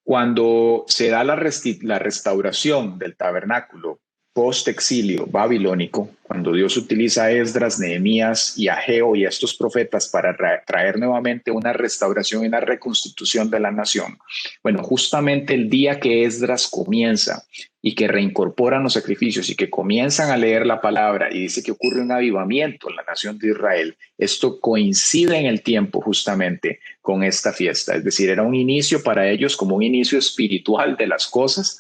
Speaker 1: Cuando se da la restauración del tabernáculo post-exilio babilónico, cuando Dios utiliza a Esdras, Nehemías y Ageo y a estos profetas para traer nuevamente una restauración y una reconstitución de la nación. Bueno, justamente el día que Esdras comienza y que reincorporan los sacrificios y que comienzan a leer la palabra y dice que ocurre un avivamiento en la nación de Israel, esto coincide en el tiempo justamente con esta fiesta. Es decir, era un inicio para ellos como un inicio espiritual de las cosas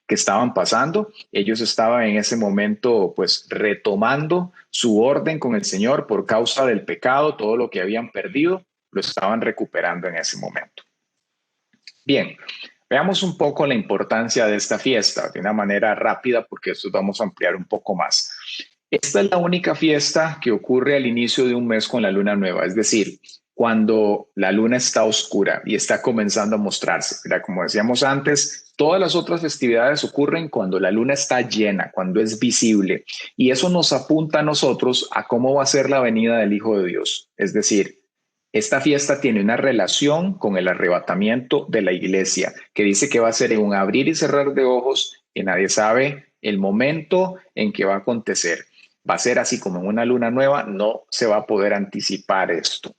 Speaker 1: que estaban pasando. Ellos estaban en ese momento pues retomando su orden con el Señor por causa del pecado, todo lo que habían perdido lo estaban recuperando en ese momento. Bien, veamos un poco la importancia de esta fiesta de una manera rápida porque esto vamos a ampliar un poco más. Esta es la única fiesta que ocurre al inicio de un mes con la luna nueva, es decir, cuando la luna está oscura y está comenzando a mostrarse. Mira, como decíamos antes, todas las otras festividades ocurren cuando la luna está llena, cuando es visible. Y eso nos apunta a nosotros a cómo va a ser la venida del Hijo de Dios. Es decir, esta fiesta tiene una relación con el arrebatamiento de la iglesia, que dice que va a ser en un abrir y cerrar de ojos, que nadie sabe el momento en que va a acontecer. Va a ser así como en una luna nueva, no se va a poder anticipar esto.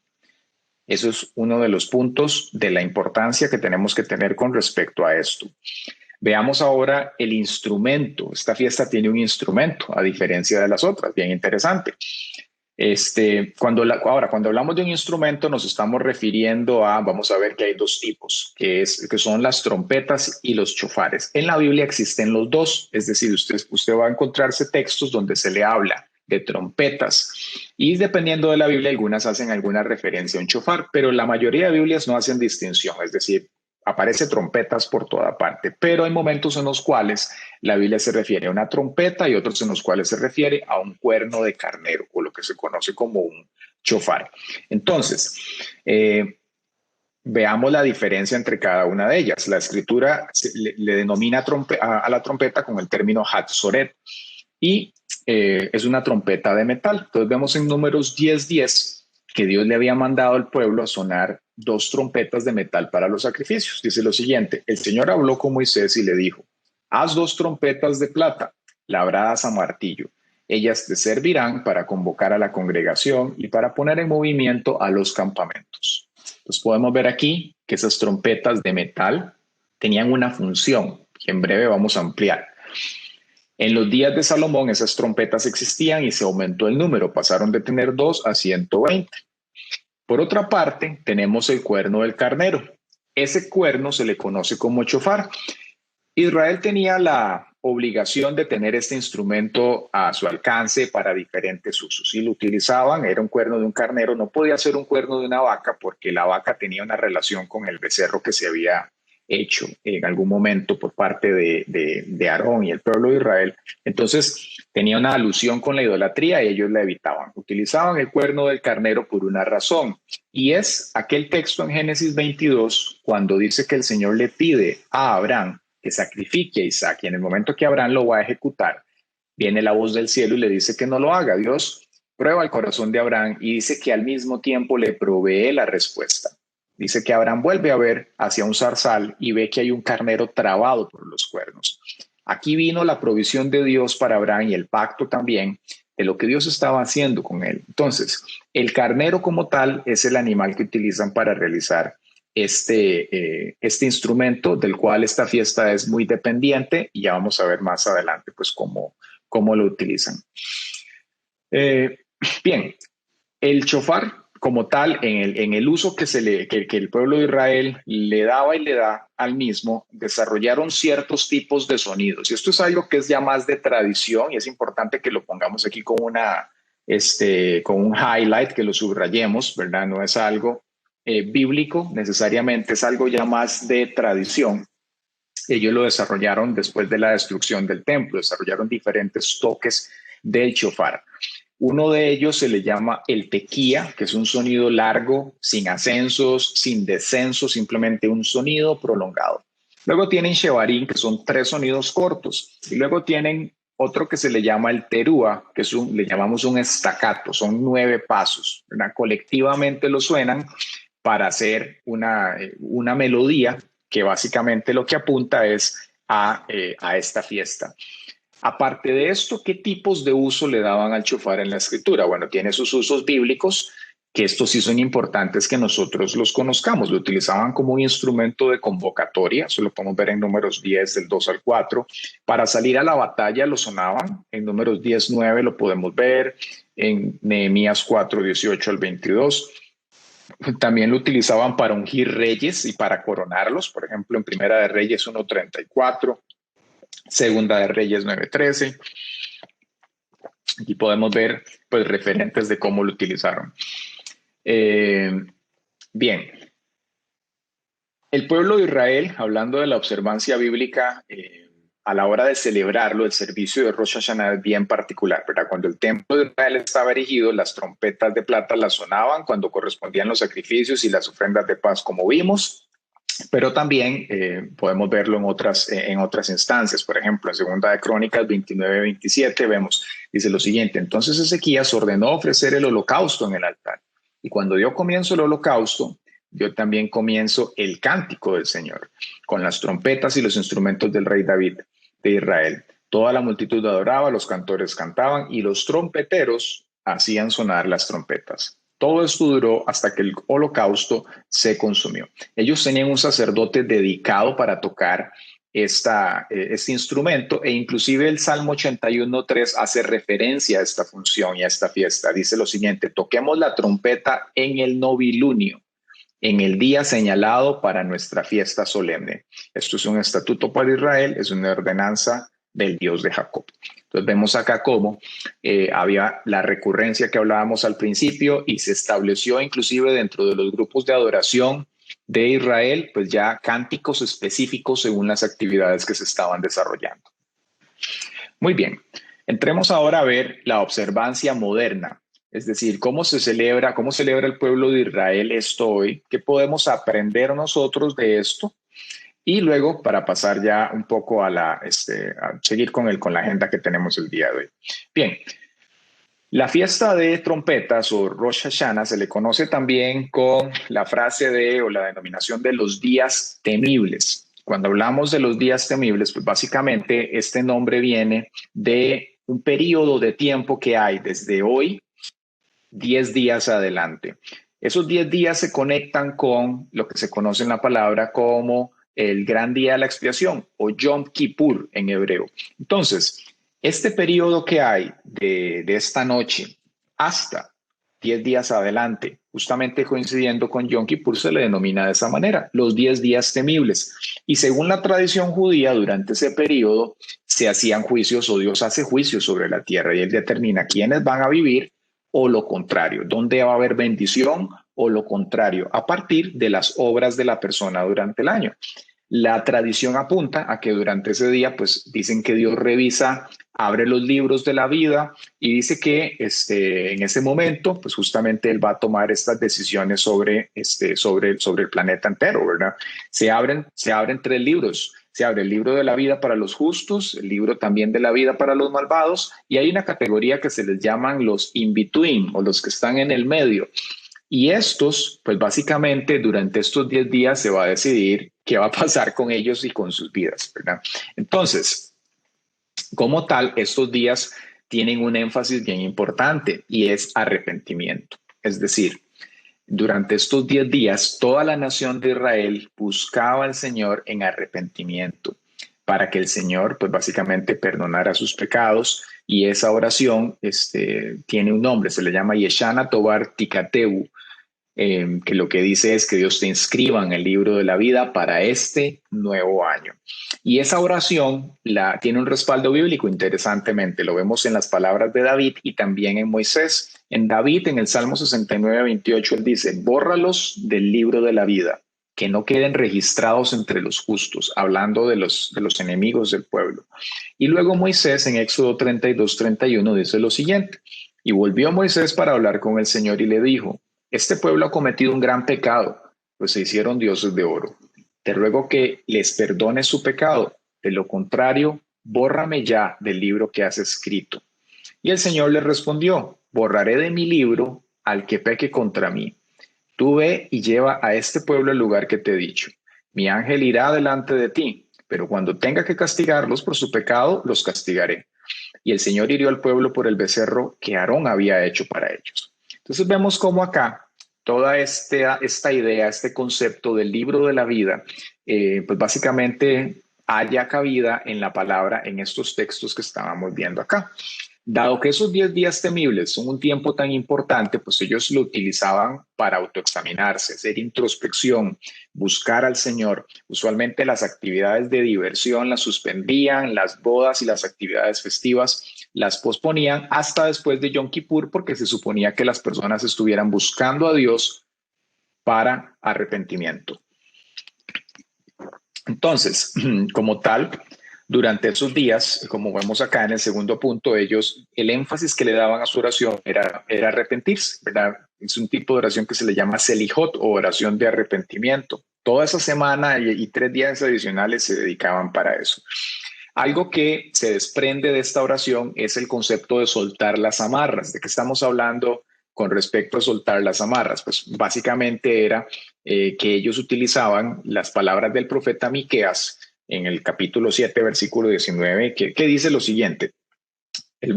Speaker 1: Eso es uno de los puntos de la importancia que tenemos que tener con respecto a esto. Veamos ahora el instrumento. Esta fiesta tiene un instrumento, a diferencia de las otras, bien interesante. Cuando hablamos de un instrumento nos estamos refiriendo a, vamos a ver que hay dos tipos, que son las trompetas y los chofares. En la Biblia existen los dos, es decir, usted va a encontrarse textos donde se le habla de trompetas y dependiendo de la Biblia algunas hacen alguna referencia a un chofar, pero la mayoría de Biblias no hacen distinción, es decir, aparece trompetas por toda parte, pero hay momentos en los cuales la Biblia se refiere a una trompeta y otros en los cuales se refiere a un cuerno de carnero o lo que se conoce como un chofar. Entonces, veamos la diferencia entre cada una de ellas. La escritura le denomina a la trompeta con el término Hatzoret y es una trompeta de metal. Entonces vemos en Números 10:10 que Dios le había mandado al pueblo a sonar 2 trompetas de metal para los sacrificios. Dice lo siguiente: el Señor habló con Moisés y le dijo, haz 2 trompetas de plata labradas a martillo. Ellas te servirán para convocar a la congregación y para poner en movimiento a los campamentos. Entonces podemos ver aquí que esas trompetas de metal tenían una función que en breve vamos a ampliar. En los días de Salomón esas trompetas existían y se aumentó el número, pasaron de tener 2 a 120. Por otra parte, tenemos el cuerno del carnero. Ese cuerno se le conoce como chofar. Israel tenía la obligación de tener este instrumento a su alcance para diferentes usos. Si lo utilizaban, era un cuerno de un carnero, no podía ser un cuerno de una vaca porque la vaca tenía una relación con el becerro que se había hecho en algún momento por parte de Aarón y el pueblo de Israel. Entonces tenía una alusiy con la idolatría y ellos la evitaban. Utilizaban el cuerno del carnero por una razón y es aquel texto en Génesis 22 cuando dice que el Señor le pide a Abraham que sacrifique a Isaac y en el momento que Abraham lo va a ejecutar, viene la voz del cielo y le dice que no lo haga. Dios prueba el corazón de Abraham y dice que al mismo tiempo le provee la respuesta. Dice que Abraham vuelve a ver hacia un zarzal y ve que hay un carnero trabado por los cuernos. Aquí vino la provisión de Dios para Abraham y el pacto también de lo que Dios estaba haciendo con él. Entonces, el carnero como tal es el animal que utilizan para realizar este instrumento del cual esta fiesta es muy dependiente y ya vamos a ver más adelante pues cómo lo utilizan. Bien, el chofar como tal, en el uso que el pueblo de Israel le daba y le da al mismo, desarrollaron ciertos tipos de sonidos. Y esto es algo que es ya más de tradición y es importante que lo pongamos aquí como con un highlight que lo subrayemos, ¿verdad? No es algo bíblico necesariamente, es algo ya más de tradición. Ellos lo desarrollaron después de la destrucción del templo, desarrollaron diferentes toques del shofar. Uno de ellos se le llama el tequía, que es un sonido largo, sin ascensos, sin descensos, simplemente un sonido prolongado. Luego tienen shevarim, que son 3 sonidos cortos. Y luego tienen otro que se le llama el terúa, que le llamamos un estacato, son 9 pasos, ¿verdad? Colectivamente lo suenan para hacer una melodía que básicamente lo que apunta es a esta fiesta. Aparte de esto, ¿qué tipos de uso le daban al shofar en la escritura? Bueno, tiene sus usos bíblicos, que estos sí son importantes que nosotros los conozcamos. Lo utilizaban como un instrumento de convocatoria, eso lo podemos ver en Números 10, del 2 al 4. Para salir a la batalla lo sonaban, en Números 10, 9 lo podemos ver, en Nehemías 4, 18 al 22. También lo utilizaban para ungir reyes y para coronarlos, por ejemplo, en Primera de Reyes 1:34. Segunda de Reyes 9:13. Aquí podemos ver pues, referentes de cómo lo utilizaron. Bien. El pueblo de Israel, hablando de la observancia bíblica, a la hora de celebrarlo, el servicio de Rosh Hashanah es bien particular, ¿verdad? Cuando el templo de Israel estaba erigido, las trompetas de plata las sonaban cuando correspondían los sacrificios y las ofrendas de paz, como vimos. Pero también podemos verlo en otras instancias. Por ejemplo, en Segunda de Crónicas 29-27 vemos, dice lo siguiente: entonces Ezequías ordenó ofrecer el holocausto en el altar. Y cuando yo comienzo el holocausto, yo también comienzo el cántico del Señor, con las trompetas y los instrumentos del rey David de Israel. Toda la multitud adoraba, los cantores cantaban y los trompeteros hacían sonar las trompetas. Todo esto duró hasta que el holocausto se consumió. Ellos tenían un sacerdote dedicado para tocar este instrumento, e inclusive el Salmo 81:3 hace referencia a esta función y a esta fiesta. Dice lo siguiente: toquemos la trompeta en el novilunio, en el día señalado para nuestra fiesta solemne. Esto es un estatuto para Israel, es una ordenanza del Dios de Jacob. Entonces vemos acá cómo había la recurrencia que hablábamos al principio, y se estableció inclusive dentro de los grupos de adoración de Israel, pues ya cánticos específicos según las actividades que se estaban desarrollando. Muy bien, entremos ahora a ver la observancia moderna, es decir, cómo celebra el pueblo de Israel esto hoy, qué podemos aprender nosotros de esto. Y luego, para pasar ya un poco a seguir con la agenda que tenemos el día de hoy. Bien, la fiesta de trompetas o Rosh Hashanah se le conoce también con la frase o la denominación de los días temibles. Cuando hablamos de los días temibles, pues básicamente este nombre viene de un periodo de tiempo que hay desde hoy, 10 días adelante. Esos 10 días se conectan con lo que se conoce en la palabra como el gran día de la expiación, o Yom Kippur en hebreo. Entonces, este periodo que hay de esta noche hasta 10 días adelante, justamente coincidiendo con Yom Kippur, se le denomina de esa manera, los 10 días temibles. Y según la tradición judía, durante ese periodo se hacían juicios, o Dios hace juicios sobre la tierra, y Él determina quiénes van a vivir o lo contrario, dónde va a haber bendición o lo contrario, a partir de las obras de la persona durante el año. La tradición apunta a que durante ese día, pues dicen que Dios revisa, abre los libros de la vida y dice que en ese momento, pues justamente Él va a tomar estas decisiones sobre el planeta entero, ¿verdad? Se abren 3 libros. Se abre el libro de la vida para los justos, el libro también de la vida para los malvados, y hay una categoría que se les llaman los in-between, o los que están en el medio. Y estos, pues básicamente durante estos 10 días se va a decidir qué va a pasar con ellos y con sus vidas, ¿verdad? Entonces, como tal, estos días tienen un énfasis bien importante, y es arrepentimiento. Es decir, durante estos 10 días, toda la nación de Israel buscaba al Señor en arrepentimiento, para que el Señor, pues básicamente, perdonara sus pecados. Y esa oración tiene un nombre, se le llama Yeshana Tobar Tikateu, que lo que dice es que Dios te inscriba en el libro de la vida para este nuevo año. Y esa oración tiene un respaldo bíblico interesantemente. Lo vemos en las palabras de David y también en Moisés. En David, en el Salmo 69:28, él dice, bórralos del libro de la vida, que no queden registrados entre los justos, hablando de los enemigos del pueblo. Y luego Moisés, en Éxodo 32:31, dice lo siguiente, y volvió Moisés para hablar con el Señor y le dijo, este pueblo ha cometido un gran pecado, pues se hicieron dioses de oro. Te ruego que les perdones su pecado. De lo contrario, bórrame ya del libro que has escrito. Y el Señor le respondió, borraré de mi libro al que peque contra mí. Tú ve y lleva a este pueblo al lugar que te he dicho. Mi ángel irá delante de ti, pero cuando tenga que castigarlos por su pecado, los castigaré. Y el Señor hirió al pueblo por el becerro que Aarón había hecho para ellos. Entonces vemos cómo acá toda esta idea, este concepto del libro de la vida, pues básicamente haya cabida en la palabra en estos textos que estábamos viendo acá. Dado que esos 10 días temibles son un tiempo tan importante, pues ellos lo utilizaban para autoexaminarse, hacer introspección, buscar al Señor. Usualmente las actividades de diversión las suspendían, las bodas y las actividades festivas las posponían hasta después de Yom Kippur, porque se suponía que las personas estuvieran buscando a Dios para arrepentimiento. Entonces, como tal, durante esos días, como vemos acá en el segundo punto, ellos, el énfasis que le daban a su oración era arrepentirse, ¿verdad? Es un tipo de oración que se le llama Selijot o oración de arrepentimiento. Toda esa semana y 3 días adicionales se dedicaban para eso. Algo que se desprende de esta oración es el concepto de soltar las amarras. ¿De qué estamos hablando con respecto a soltar las amarras? Pues básicamente era que ellos utilizaban las palabras del profeta Miqueas en el capítulo 7, versículo 19, que dice lo siguiente, él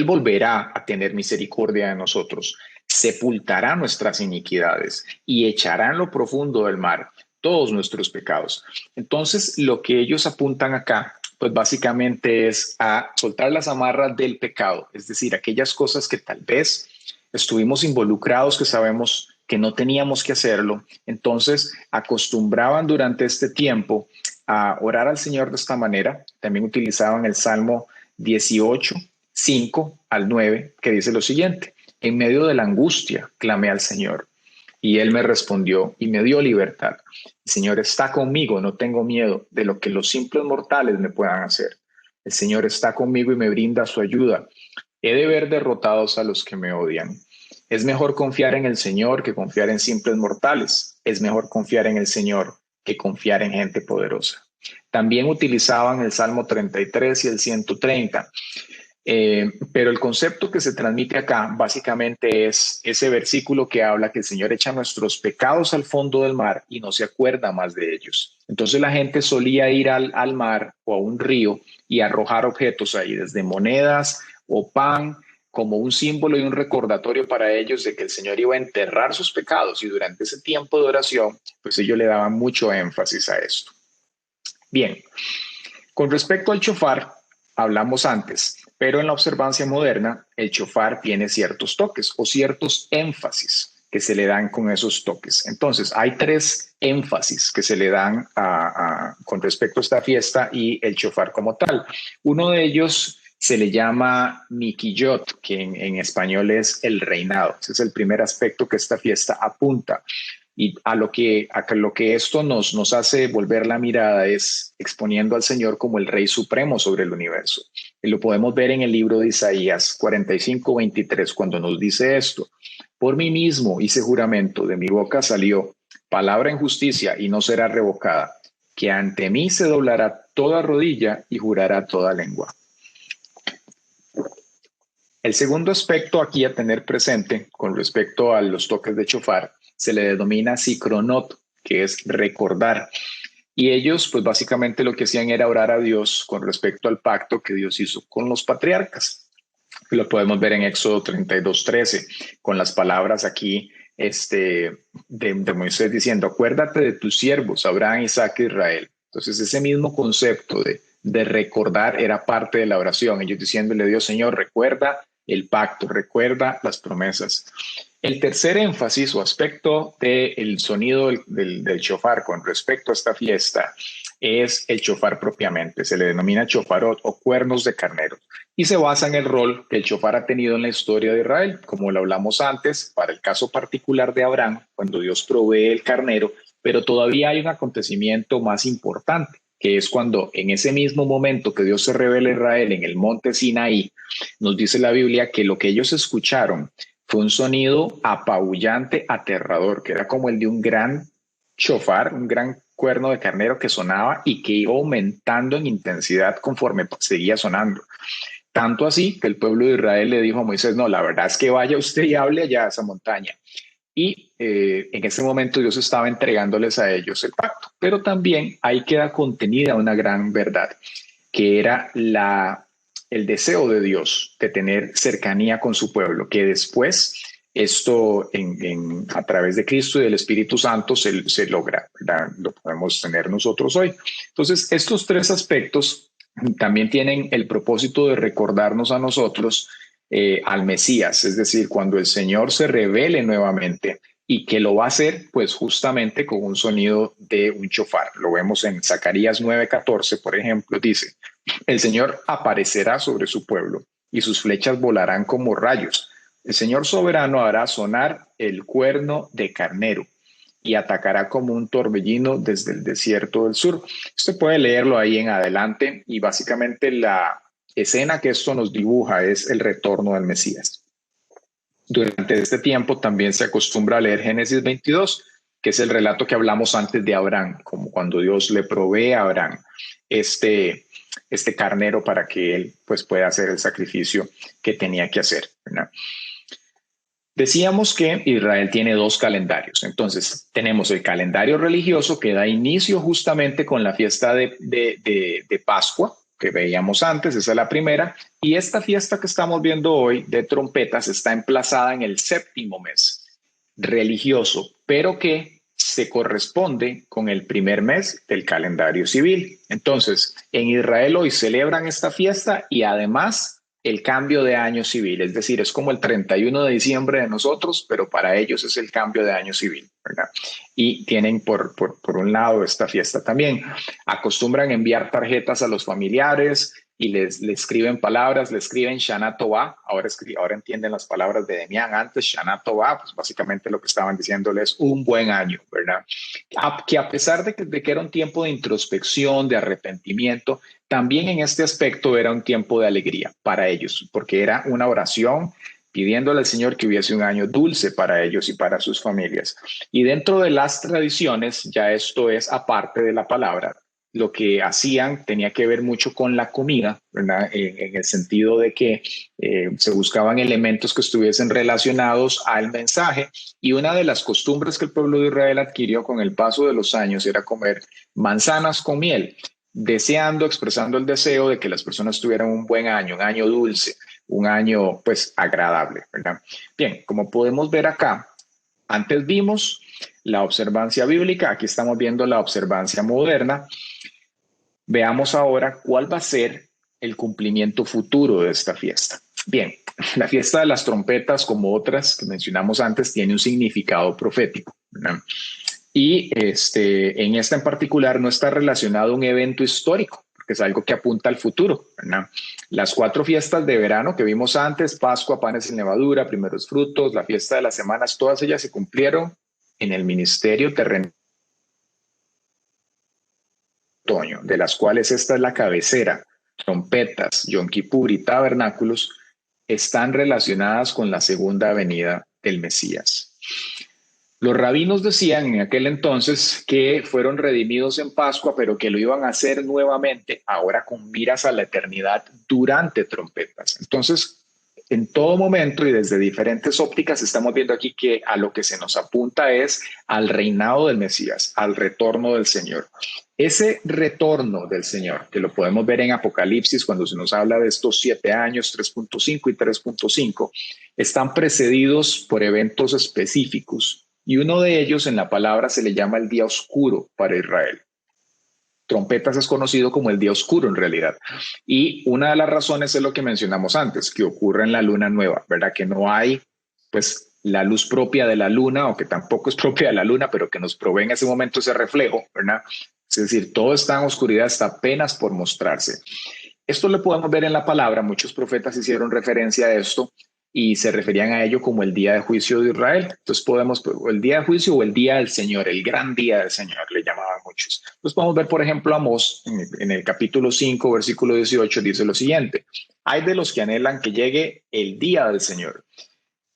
Speaker 1: volverá a tener misericordia de nosotros, sepultará nuestras iniquidades y echará en lo profundo del mar todos nuestros pecados. Entonces, lo que ellos apuntan acá, pues básicamente es a soltar las amarras del pecado, es decir, aquellas cosas que tal vez estuvimos involucrados, que sabemos que no teníamos que hacerlo. Entonces, acostumbraban durante este tiempo a orar al Señor de esta manera. También utilizaban el Salmo 18, 5 al 9, que dice lo siguiente, en medio de la angustia clamé al Señor y Él me respondió y me dio libertad. El Señor está conmigo, no tengo miedo de lo que los simples mortales me puedan hacer. El Señor está conmigo y me brinda su ayuda. He de ver derrotados a los que me odian. Es mejor confiar en el Señor que confiar en simples mortales. Es mejor confiar en el Señor que confiar en gente poderosa. También utilizaban el Salmo 33 y el 130. Pero el concepto que se transmite acá básicamente es ese versículo que habla que el Señor echa nuestros pecados al fondo del mar y no se acuerda más de ellos. Entonces la gente solía ir al mar o a un río y arrojar objetos ahí, desde monedas o pan, como un símbolo y un recordatorio para ellos de que el Señor iba a enterrar sus pecados, y durante ese tiempo de oración, pues ellos le daban mucho énfasis a esto. Bien, con respecto al shofar, hablamos antes, pero en la observancia moderna, el shofar tiene ciertos toques o ciertos énfasis que se le dan con esos toques. Entonces, hay 3 énfasis que se le dan con respecto a esta fiesta y el shofar como tal. Uno de ellos se le llama Mikiyot, que en español es el reinado. Ese es el primer aspecto que esta fiesta apunta. Y a lo que esto nos hace volver la mirada es exponiendo al Señor como el Rey Supremo sobre el universo. Y lo podemos ver en el libro de Isaías 45:23, cuando nos dice esto. Por mí mismo hice juramento, de mi boca salió palabra en justicia y no será revocada, que ante mí se doblará toda rodilla y jurará toda lengua. El segundo aspecto aquí a tener presente con respecto a los toques de shofar se le denomina Zikronot, que es recordar. Y ellos, pues básicamente lo que hacían era orar a Dios con respecto al pacto que Dios hizo con los patriarcas. Lo podemos ver en Éxodo 32:13, con las palabras aquí de Moisés diciendo, acuérdate de tus siervos, Abraham, Isaac e Israel. Entonces ese mismo concepto de recordar era parte de la oración. Ellos diciéndole a Dios, Señor, recuerda el pacto, recuerda las promesas. El tercer énfasis o aspecto del sonido del shofar con respecto a esta fiesta es el shofar propiamente. Se le denomina shofarot o cuernos de carnero y se basa en el rol que el shofar ha tenido en la historia de Israel. Como lo hablamos antes, para el caso particular de Abraham, cuando Dios provee el carnero, pero todavía hay un acontecimiento más importante, que es cuando en ese mismo momento que Dios se revela a Israel en el monte Sinaí, nos dice la Biblia que lo que ellos escucharon fue un sonido apabullante, aterrador, que era como el de un gran shofar, un gran cuerno de carnero que sonaba y que iba aumentando en intensidad conforme seguía sonando. Tanto así que el pueblo de Israel le dijo a Moisés, no, la verdad es que vaya usted y hable allá a esa montaña. Y en ese momento Dios estaba entregándoles a ellos el pacto. Pero también ahí queda contenida una gran verdad, que era el deseo de Dios de tener cercanía con su pueblo, que después esto a través de Cristo y del Espíritu Santo se logra, ¿verdad? Lo podemos tener nosotros hoy. Entonces, estos tres aspectos también tienen el propósito de recordarnos a nosotros al Mesías, es decir, cuando el Señor se revele nuevamente y que lo va a hacer pues justamente con un sonido de un shofar. Lo vemos en Zacarías 9:14, por ejemplo, dice, el Señor aparecerá sobre su pueblo y sus flechas volarán como rayos. El Señor soberano hará sonar el cuerno de carnero y atacará como un torbellino desde el desierto del sur. Usted puede leerlo ahí en adelante y básicamente la escena que esto nos dibuja es el retorno del Mesías. Durante este tiempo también se acostumbra a leer Génesis 22, que es el relato que hablamos antes de Abraham, como cuando Dios le provee a Abraham este carnero para que él pues pueda hacer el sacrificio que tenía que hacer, ¿verdad? Decíamos que Israel tiene dos calendarios. Entonces, tenemos el calendario religioso que da inicio justamente con la fiesta de Pascua, que veíamos antes, esa es la primera. Y esta fiesta que estamos viendo hoy de trompetas está emplazada en el séptimo mes religioso, pero que se corresponde con el primer mes del calendario civil. Entonces, en Israel hoy celebran esta fiesta y además el cambio de año civil, es decir, es como el 31 de diciembre de nosotros, pero para ellos es el cambio de año civil, ¿verdad? Y tienen por un lado esta fiesta también. Acostumbran enviar tarjetas a los familiares y le escriben palabras, le escriben Shana Tova, ahora entienden las palabras de Demián, antes Shana Tova, pues básicamente lo que estaban diciéndoles un buen año, ¿verdad? Que a pesar de que era un tiempo de introspección, de arrepentimiento, también en este aspecto era un tiempo de alegría para ellos, porque era una oración pidiéndole al Señor que hubiese un año dulce para ellos y para sus familias. Y dentro de las tradiciones, ya esto es aparte de la palabra, lo que hacían tenía que ver mucho con la comida, ¿verdad? En el sentido de que se buscaban elementos que estuviesen relacionados al mensaje. Y una de las costumbres que el pueblo de Israel adquirió con el paso de los años era comer manzanas con miel, deseando, expresando el deseo de que las personas tuvieran un buen año, un año dulce, un año pues agradable, ¿verdad? Bien, como podemos ver acá, antes vimos la observancia bíblica, aquí estamos viendo la observancia moderna. Veamos ahora cuál va a ser el cumplimiento futuro de esta fiesta. Bien, la fiesta de las trompetas, como otras que mencionamos antes, tiene un significado profético, ¿verdad? Y en esta en particular no está relacionado a un evento histórico, porque es algo que apunta al futuro, ¿verdad? Las 4 fiestas de verano que vimos antes, Pascua, panes sin levadura, primeros frutos, la fiesta de las semanas, todas ellas se cumplieron en el ministerio terrenal, otoño, de las cuales esta es la cabecera, trompetas, Yom Kippur y tabernáculos, están relacionadas con la segunda venida del Mesías. Los rabinos decían en aquel entonces que fueron redimidos en Pascua, pero que lo iban a hacer nuevamente, ahora con miras a la eternidad durante trompetas. Entonces, en todo momento y desde diferentes ópticas estamos viendo aquí que a lo que se nos apunta es al reinado del Mesías, al retorno del Señor. Ese retorno del Señor, que lo podemos ver en Apocalipsis cuando se nos habla de estos 7 años, 3.5 y 3.5, están precedidos por eventos específicos y uno de ellos en la palabra se le llama el día oscuro para Israel. Trompetas es conocido como el día oscuro en realidad. Y una de las razones es lo que mencionamos antes, que ocurre en la luna nueva, ¿verdad? Que no hay pues la luz propia de la luna, o que tampoco es propia de la luna, pero que nos provee en ese momento ese reflejo, ¿verdad? Es decir, todo está en oscuridad, está apenas por mostrarse. Esto lo podemos ver en la palabra, muchos profetas hicieron referencia a esto y se referían a ello como el día de juicio de Israel. Entonces podemos, el día de juicio o el día del Señor, el gran día del Señor, le llamaban muchos. Entonces podemos ver, por ejemplo, Amós, en el capítulo 5, versículo 18, dice lo siguiente: hay de los que anhelan que llegue el día del Señor.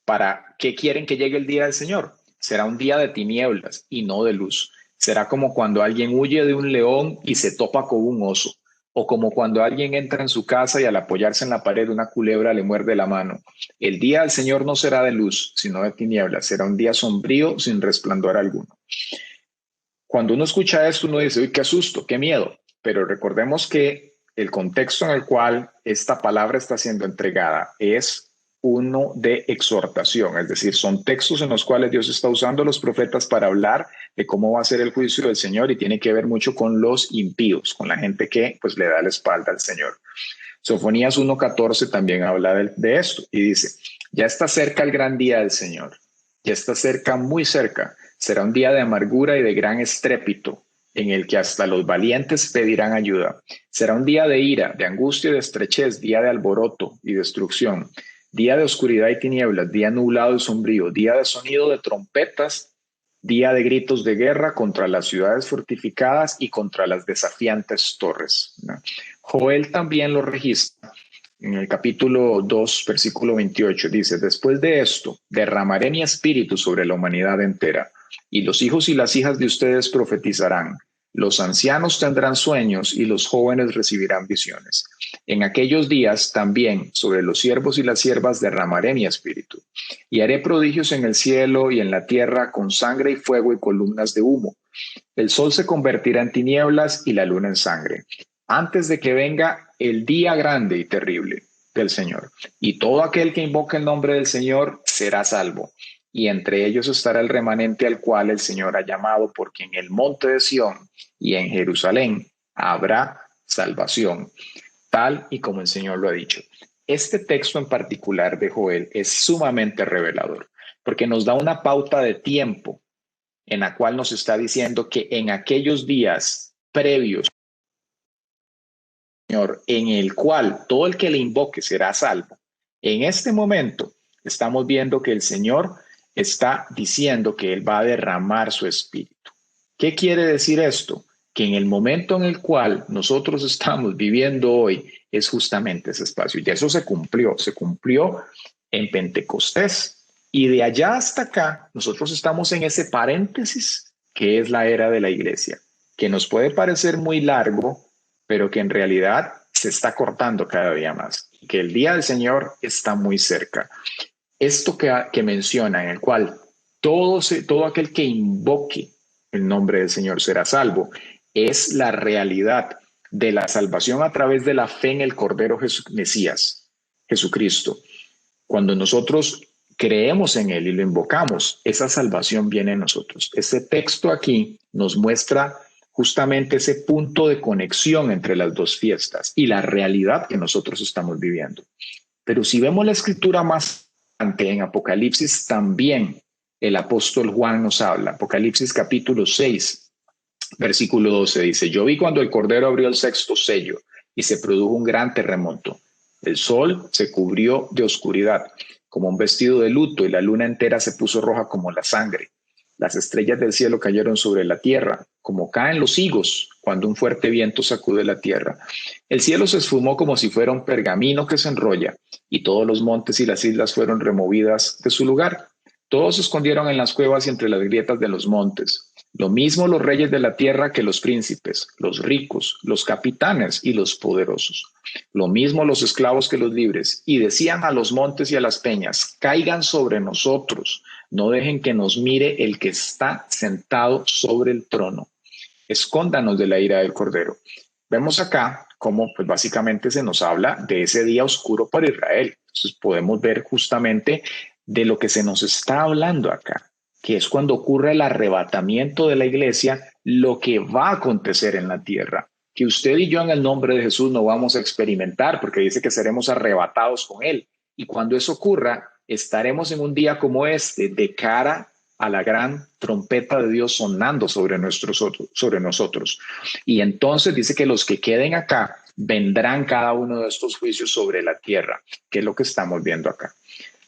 Speaker 1: ¿Para qué quieren que llegue el día del Señor? Será un día de tinieblas y no de luz. Será como cuando alguien huye de un león y se topa con un oso, o como cuando alguien entra en su casa y al apoyarse en la pared una culebra le muerde la mano. El día del Señor no será de luz, sino de tinieblas. Será un día sombrío sin resplandor alguno. Cuando uno escucha esto, uno dice, uy, qué susto, qué miedo. Pero recordemos que el contexto en el cual esta palabra está siendo entregada es uno de exhortación, es decir, son textos en los cuales Dios está usando a los profetas para hablar de cómo va a ser el juicio del Señor, y tiene que ver mucho con los impíos, con la gente que pues le da la espalda al Señor. Sofonías 1:14 también habla de esto y dice, ya está cerca el gran día del Señor, ya está cerca, muy cerca, será un día de amargura y de gran estrépito, en el que hasta los valientes pedirán ayuda. Será un día de ira, de angustia y de estrechez, día de alboroto y destrucción, día de oscuridad y tinieblas, día nublado y sombrío, día de sonido de trompetas, día de gritos de guerra contra las ciudades fortificadas y contra las desafiantes torres, ¿no? Joel también lo registra en el capítulo 2, versículo 28. Dice, después de esto, derramaré mi espíritu sobre la humanidad entera, y los hijos y las hijas de ustedes profetizarán. Los ancianos tendrán sueños y los jóvenes recibirán visiones. En aquellos días también sobre los siervos y las siervas derramaré mi espíritu, y haré prodigios en el cielo y en la tierra con sangre y fuego y columnas de humo. El sol se convertirá en tinieblas y la luna en sangre, antes de que venga el día grande y terrible del Señor. Y todo aquel que invoque el nombre del Señor será salvo. Y entre ellos estará el remanente al cual el Señor ha llamado, porque en el monte de Sión y en Jerusalén habrá salvación, tal y como el Señor lo ha dicho. Este texto en particular de Joel es sumamente revelador, porque nos da una pauta de tiempo en la cual nos está diciendo que en aquellos días previos, Señor, en el cual todo el que le invoque será salvo. En este momento estamos viendo que el Señor está diciendo que Él va a derramar su espíritu. ¿Qué quiere decir esto? Que en el momento en el cual nosotros estamos viviendo hoy es justamente ese espacio. Y eso se cumplió en Pentecostés. Y de allá hasta acá, nosotros estamos en ese paréntesis que es la era de la iglesia, que nos puede parecer muy largo, pero que en realidad se está cortando cada día más, que el día del Señor está muy cerca. Esto que menciona, en el cual todo aquel que invoque el nombre del Señor será salvo, es la realidad de la salvación a través de la fe en el Cordero Mesías, Jesucristo. Cuando nosotros creemos en Él y lo invocamos, esa salvación viene a nosotros. Este texto aquí nos muestra justamente ese punto de conexión entre las dos fiestas y la realidad que nosotros estamos viviendo. Pero si vemos la escritura más adelante en Apocalipsis, también el apóstol Juan nos habla. Apocalipsis capítulo 6, versículo 12 dice, yo vi cuando el Cordero abrió el sexto sello y se produjo un gran terremoto. El sol se cubrió de oscuridad como un vestido de luto y la luna entera se puso roja como la sangre. Las estrellas del cielo cayeron sobre la tierra, como caen los higos cuando un fuerte viento sacude la tierra. El cielo se esfumó como si fuera un pergamino que se enrolla, y todos los montes y las islas fueron removidas de su lugar. Todos se escondieron en las cuevas y entre las grietas de los montes. Lo mismo los reyes de la tierra que los príncipes, los ricos, los capitanes y los poderosos. Lo mismo los esclavos que los libres. Y decían a los montes y a las peñas, caigan sobre nosotros. No dejen que nos mire el que está sentado sobre el trono. Escóndanos de la ira del Cordero. Vemos acá cómo pues básicamente se nos habla de ese día oscuro para Israel. Entonces podemos ver justamente de lo que se nos está hablando acá, que es cuando ocurre el arrebatamiento de la iglesia, lo que va a acontecer en la tierra, que usted y yo en el nombre de Jesús no vamos a experimentar, porque dice que seremos arrebatados con Él. Y cuando eso ocurra, estaremos en un día como este de cara a la gran trompeta de Dios sonando sobre nosotros. Y entonces dice que los que queden acá vendrán cada uno de estos juicios sobre la tierra, que es lo que estamos viendo acá.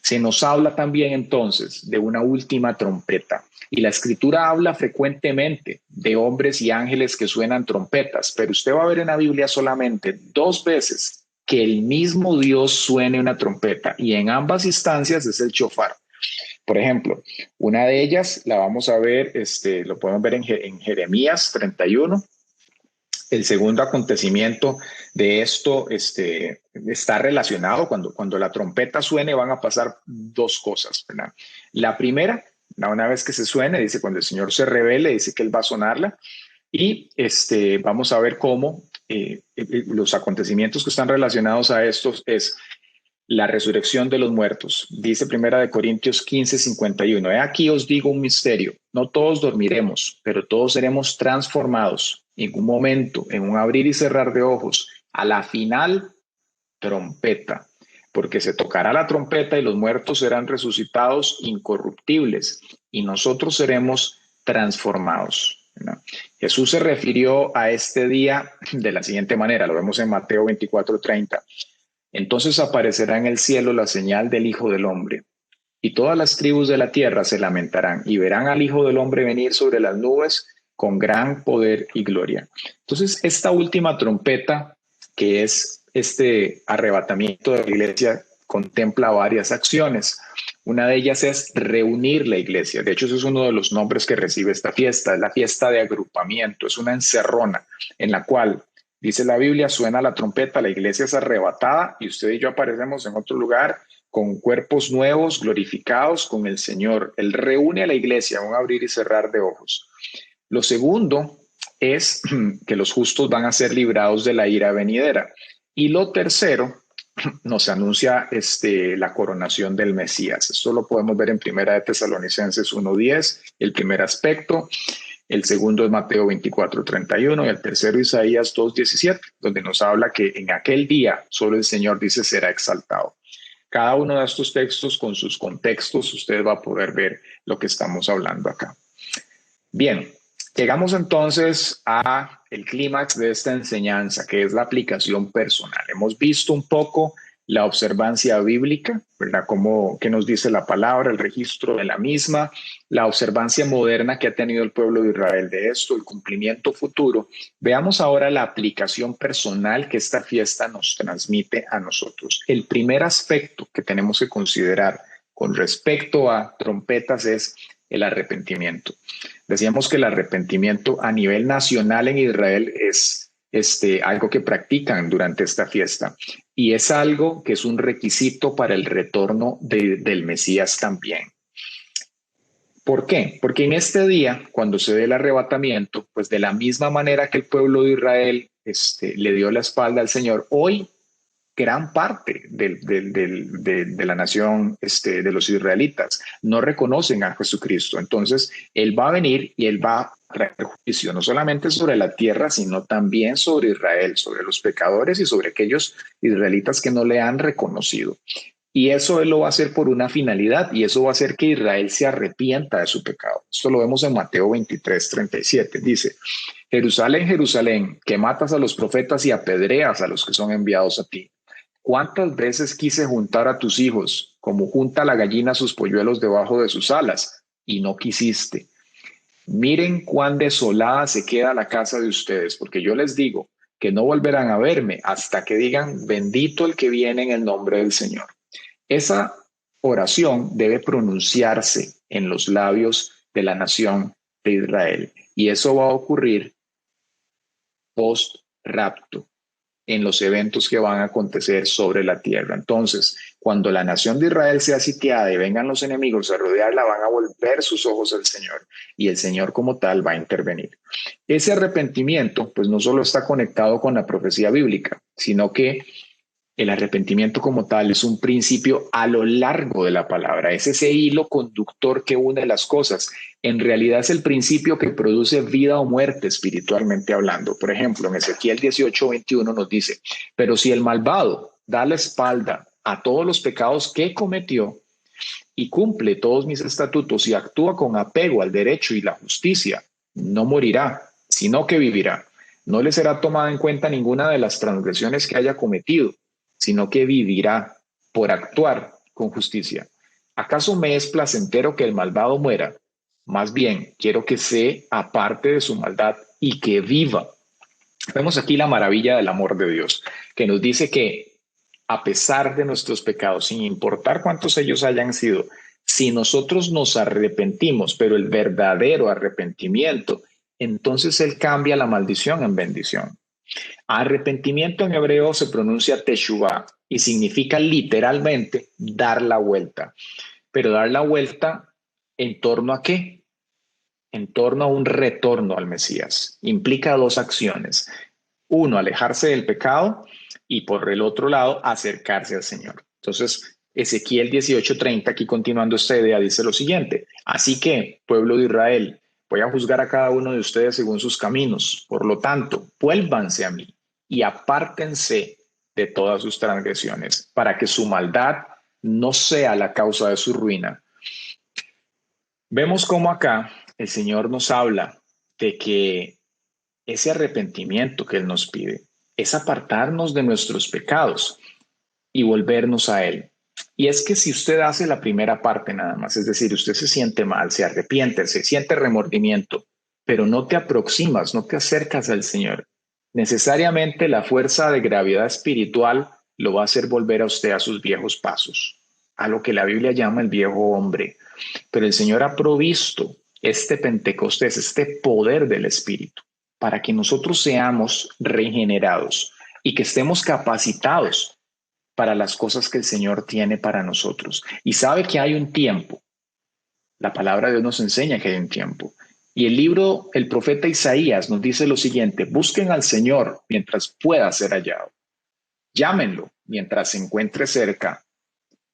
Speaker 1: Se nos habla también entonces de una última trompeta. Y la escritura habla frecuentemente de hombres y ángeles que suenan trompetas, pero usted va a ver en la Biblia solamente 2 veces que el mismo Dios suene una trompeta, y en ambas instancias es el shofar. Por ejemplo, una de ellas la vamos a ver, lo podemos ver en Jeremías 31. El segundo acontecimiento de esto está relacionado. Cuando la trompeta suene van a pasar 2 cosas, ¿verdad? La primera, una vez que se suene, dice cuando el Señor se revele, dice que Él va a sonarla. Y vamos a ver cómo los acontecimientos que están relacionados a estos es la resurrección de los muertos. Dice 1 Corintios 15:51. He aquí os digo un misterio. No todos dormiremos, pero todos seremos transformados en un momento, en un abrir y cerrar de ojos. A la final, trompeta. Porque se tocará la trompeta y los muertos serán resucitados incorruptibles y nosotros seremos transformados, ¿no? Jesús se refirió a este día de la siguiente manera. Lo vemos en Mateo 24:30. Entonces aparecerá en el cielo la señal del Hijo del Hombre, y todas las tribus de la tierra se lamentarán y verán al Hijo del Hombre venir sobre las nubes con gran poder y gloria. Entonces, esta última trompeta, que es este arrebatamiento de la iglesia, contempla varias acciones. Una de ellas es reunir la iglesia. De hecho, ese es uno de los nombres que recibe esta fiesta. Es la fiesta de agrupamiento. Es una encerrona en la cual, dice la Biblia, suena la trompeta, la iglesia es arrebatada y usted y yo aparecemos en otro lugar con cuerpos nuevos, glorificados con el Señor. Él reúne a la iglesia, un abrir y cerrar de ojos. Lo segundo es que los justos van a ser librados de la ira venidera. Y lo tercero nos anuncia la coronación del Mesías. Esto lo podemos ver en 1 Tesalonicenses 1:10, el primer aspecto. El segundo es Mateo 24:31 y el tercero Isaías 2:17, donde nos habla que en aquel día solo el Señor, dice, será exaltado. Cada uno de estos textos con sus contextos, usted va a poder ver lo que estamos hablando acá. Bien, llegamos entonces a el clímax de esta enseñanza, que es la aplicación personal. Hemos visto un poco la observancia bíblica, ¿verdad? ¿Qué nos dice la palabra, el registro de la misma, la observancia moderna que ha tenido el pueblo de Israel de esto, el cumplimiento futuro? Veamos ahora la aplicación personal que esta fiesta nos transmite a nosotros. El primer aspecto que tenemos que considerar con respecto a trompetas es el arrepentimiento. Decíamos que el arrepentimiento a nivel nacional en Israel es algo que practican durante esta fiesta, y es algo que es un requisito para el retorno del Mesías también. ¿Por qué? Porque en este día, cuando se dé el arrebatamiento, pues de la misma manera que el pueblo de Israel le dio la espalda al Señor, hoy gran parte de la nación de los israelitas no reconocen a Jesucristo. Entonces, Él va a venir y Él va a traer juicio, no solamente sobre la tierra, sino también sobre Israel, sobre los pecadores y sobre aquellos israelitas que no le han reconocido. Y eso Él lo va a hacer por una finalidad, y eso va a hacer que Israel se arrepienta de su pecado. Esto lo vemos en Mateo 23:37. Dice: Jerusalén, Jerusalén, que matas a los profetas y apedreas a los que son enviados a ti. ¿Cuántas veces quise juntar a tus hijos, como junta la gallina sus polluelos debajo de sus alas, y no quisiste? Miren cuán desolada se queda la casa de ustedes, porque yo les digo que no volverán a verme hasta que digan: bendito el que viene en el nombre del Señor. Esa oración debe pronunciarse en los labios de la nación de Israel, y eso va a ocurrir post rapto, en los eventos que van a acontecer sobre la tierra. Entonces, cuando la nación de Israel sea sitiada y vengan los enemigos a rodearla, van a volver sus ojos al Señor, y el Señor como tal va a intervenir. Ese arrepentimiento, pues no solo está conectado con la profecía bíblica, sino que el arrepentimiento como tal es un principio a lo largo de la palabra. Es ese hilo conductor que une las cosas. En realidad es el principio que produce vida o muerte espiritualmente hablando. Por ejemplo, en Ezequiel 18:21 nos dice: pero si el malvado da la espalda a todos los pecados que cometió, y cumple todos mis estatutos y actúa con apego al derecho y la justicia, no morirá, sino que vivirá. No le será tomada en cuenta ninguna de las transgresiones que haya cometido, sino que vivirá por actuar con justicia. ¿Acaso me es placentero que el malvado muera? Más bien, quiero que se aparte de su maldad y que viva. Vemos aquí la maravilla del amor de Dios, que nos dice que a pesar de nuestros pecados, sin importar cuántos ellos hayan sido, si nosotros nos arrepentimos, pero el verdadero arrepentimiento, entonces Él cambia la maldición en bendición. Arrepentimiento en hebreo se pronuncia teshuvah y significa literalmente dar la vuelta. Pero dar la vuelta ¿en torno a qué? En torno a un retorno al Mesías. Implica dos acciones. Uno, alejarse del pecado y por el otro lado, acercarse al Señor. Entonces, Ezequiel 18:30, aquí continuando esta idea, dice lo siguiente: así que, pueblo de Israel, voy a juzgar a cada uno de ustedes según sus caminos. Por lo tanto, vuélvanse a mí y apártense de todas sus transgresiones, para que su maldad no sea la causa de su ruina. Vemos cómo acá el Señor nos habla de que ese arrepentimiento que Él nos pide es apartarnos de nuestros pecados y volvernos a Él. Y es que si usted hace la primera parte nada más, es decir, usted se siente mal, se arrepiente, se siente remordimiento, pero no te aproximas, no te acercas al Señor, necesariamente la fuerza de gravedad espiritual lo va a hacer volver a usted a sus viejos pasos, a lo que la Biblia llama el viejo hombre. Pero el Señor ha provisto este Pentecostés, este poder del Espíritu, para que nosotros seamos regenerados y que estemos capacitados para las cosas que el Señor tiene para nosotros. Y sabe que hay un tiempo. La palabra de Dios nos enseña que hay un tiempo. Y el profeta Isaías nos dice lo siguiente: busquen al Señor mientras pueda ser hallado. Llámenlo mientras se encuentre cerca.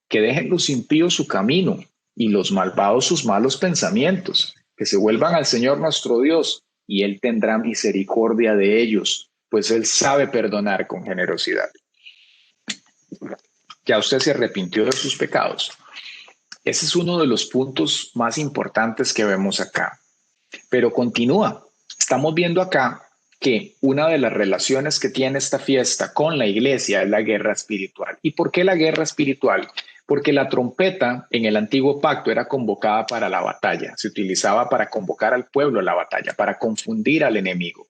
Speaker 1: Que dejen los impíos su camino y los malvados sus malos pensamientos. Que se vuelvan al Señor nuestro Dios y Él tendrá misericordia de ellos, pues Él sabe perdonar con generosidad. Ya usted se arrepintió de sus pecados. Ese es uno de los puntos más importantes que vemos acá. Pero continúa. Estamos viendo acá que una de las relaciones que tiene esta fiesta con la iglesia es la guerra espiritual. ¿Y por qué la guerra espiritual? Porque la trompeta en el antiguo pacto era convocada para la batalla. Se utilizaba para convocar al pueblo a la batalla, para confundir al enemigo.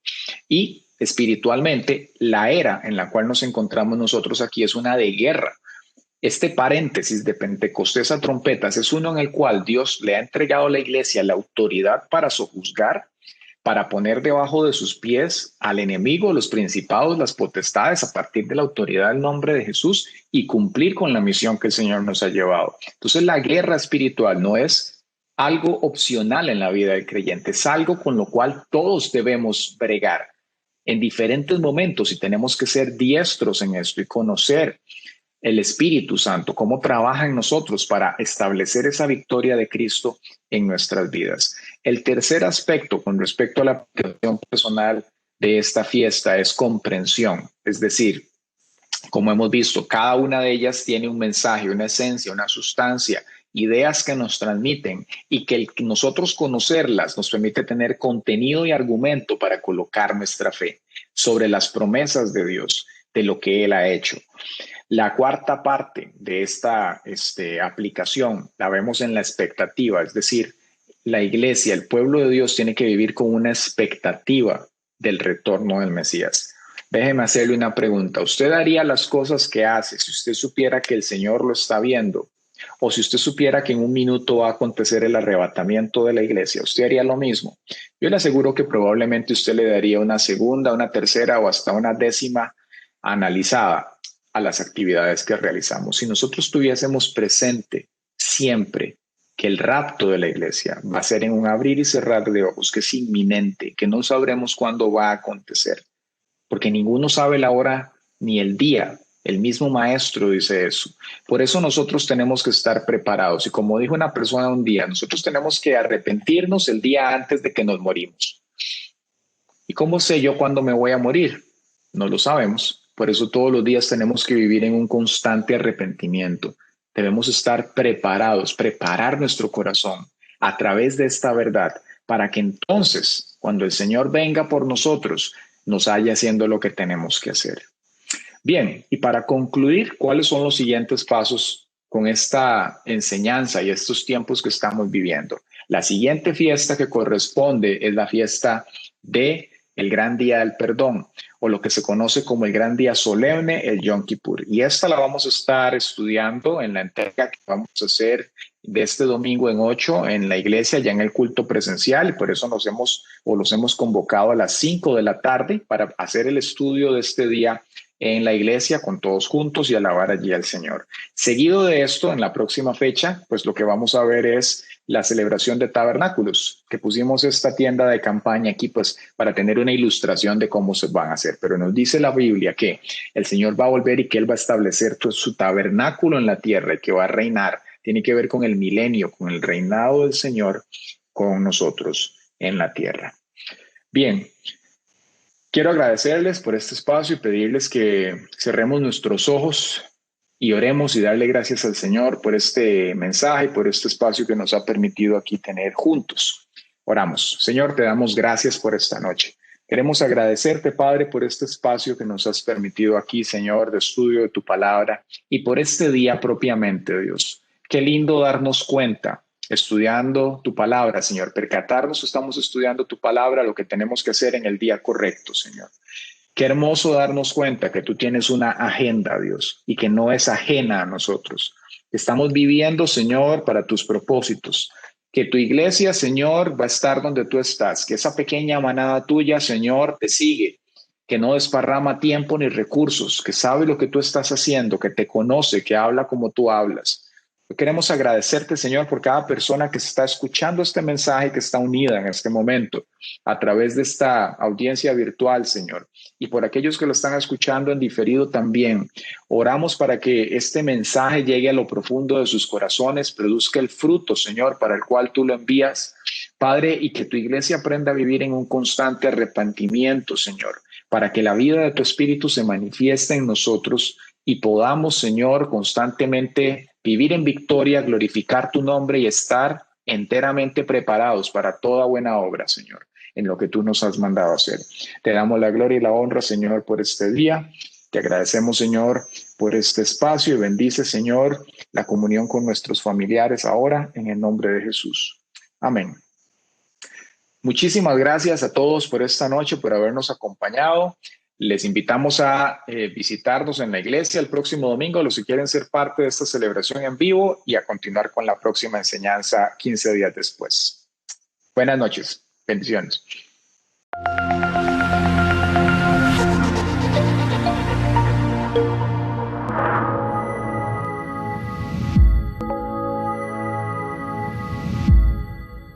Speaker 1: Y espiritualmente, la era en la cual nos encontramos nosotros aquí es una de guerra. Este paréntesis de Pentecostés a trompetas es uno en el cual Dios le ha entregado a la iglesia la autoridad para sojuzgar, para poner debajo de sus pies al enemigo, los principados, las potestades, a partir de la autoridad del nombre de Jesús, y cumplir con la misión que el Señor nos ha llevado. Entonces, la guerra espiritual no es algo opcional en la vida del creyente, es algo con lo cual todos debemos bregar en diferentes momentos, y tenemos que ser diestros en esto y conocer el Espíritu Santo, cómo trabaja en nosotros para establecer esa victoria de Cristo en nuestras vidas. El tercer aspecto con respecto a la aplicación personal de esta fiesta es comprensión. Es decir, como hemos visto, cada una de ellas tiene un mensaje, una esencia, una sustancia, ideas que nos transmiten, y que nosotros conocerlas nos permite tener contenido y argumento para colocar nuestra fe sobre las promesas de Dios, de lo que Él ha hecho. La cuarta parte de esta aplicación la vemos en la expectativa, es decir, la iglesia, el pueblo de Dios tiene que vivir con una expectativa del retorno del Mesías. Déjeme hacerle una pregunta. ¿Usted haría las cosas que hace si usted supiera que el Señor lo está viendo? O si usted supiera que en un minuto va a acontecer el arrebatamiento de la iglesia, ¿usted haría lo mismo? Yo le aseguro que probablemente usted le daría una segunda, una tercera o hasta una décima analizada a las actividades que realizamos. Si nosotros tuviésemos presente siempre que el rapto de la iglesia va a ser en un abrir y cerrar de ojos, que es inminente, que no sabremos cuándo va a acontecer, porque ninguno sabe la hora ni el día. El mismo maestro dice eso. Por eso nosotros tenemos que estar preparados. Y como dijo una persona un día, nosotros tenemos que arrepentirnos el día antes de que nos morimos. ¿Y cómo sé yo cuándo me voy a morir? No lo sabemos. Por eso todos los días tenemos que vivir en un constante arrepentimiento. Debemos estar preparados, preparar nuestro corazón a través de esta verdad para que entonces, cuando el Señor venga por nosotros, nos haya haciendo lo que tenemos que hacer. Bien, y para concluir, ¿cuáles son los siguientes pasos con esta enseñanza y estos tiempos que estamos viviendo? La siguiente fiesta que corresponde es la fiesta de el Gran Día del Perdón, o lo que se conoce como el Gran Día Solemne, el Yom Kippur. Y esta la vamos a estar estudiando en la entrega que vamos a hacer de este domingo en 8 en la iglesia, ya en el culto presencial, y por eso los hemos convocado a las 5 de la tarde para hacer el estudio de este día en la iglesia con todos juntos y alabar allí al Señor. Seguido de esto, en la próxima fecha, pues lo que vamos a ver es la celebración de tabernáculos, que pusimos esta tienda de campaña aquí pues para tener una ilustración de cómo se van a hacer. Pero nos dice la Biblia que el Señor va a volver y que Él va a establecer su tabernáculo en la tierra y que va a reinar. Tiene que ver con el milenio, con el reinado del Señor con nosotros en la tierra. Bien. Quiero agradecerles por este espacio y pedirles que cerremos nuestros ojos y oremos y darle gracias al Señor por este mensaje, por este espacio que nos ha permitido aquí tener juntos. Oramos. Señor, te damos gracias por esta noche. Queremos agradecerte, Padre, por este espacio que nos has permitido aquí, Señor, de estudio de tu palabra y por este día propiamente, Dios. Qué lindo darnos cuenta estudiando tu palabra, Señor, percatarnos que estamos estudiando tu palabra, lo que tenemos que hacer en el día correcto, Señor. Qué hermoso darnos cuenta que tú tienes una agenda, Dios, y que no es ajena a nosotros. Estamos viviendo, Señor, para tus propósitos. Que tu iglesia, Señor, va a estar donde tú estás. Que esa pequeña manada tuya, Señor, te sigue. Que no desparrama tiempo ni recursos. Que sabe lo que tú estás haciendo, que te conoce, que habla como tú hablas. Queremos agradecerte, Señor, por cada persona que está escuchando este mensaje, que está unida en este momento a través de esta audiencia virtual, Señor, y por aquellos que lo están escuchando en diferido también. Oramos para que este mensaje llegue a lo profundo de sus corazones, produzca el fruto, Señor, para el cual tú lo envías, Padre, y que tu iglesia aprenda a vivir en un constante arrepentimiento, Señor, para que la vida de tu Espíritu se manifieste en nosotros y podamos, Señor, constantemente vivir en victoria, glorificar tu nombre y estar enteramente preparados para toda buena obra, Señor, en lo que tú nos has mandado hacer. Te damos la gloria y la honra, Señor, por este día. Te agradecemos, Señor, por este espacio y bendice, Señor, la comunión con nuestros familiares ahora, en el nombre de Jesús. Amén. Muchísimas gracias a todos por esta noche, por habernos acompañado. Les invitamos a visitarnos en la iglesia el próximo domingo, los que quieren ser parte de esta celebración en vivo, y a continuar con la próxima enseñanza 15 días después. Buenas noches. Bendiciones.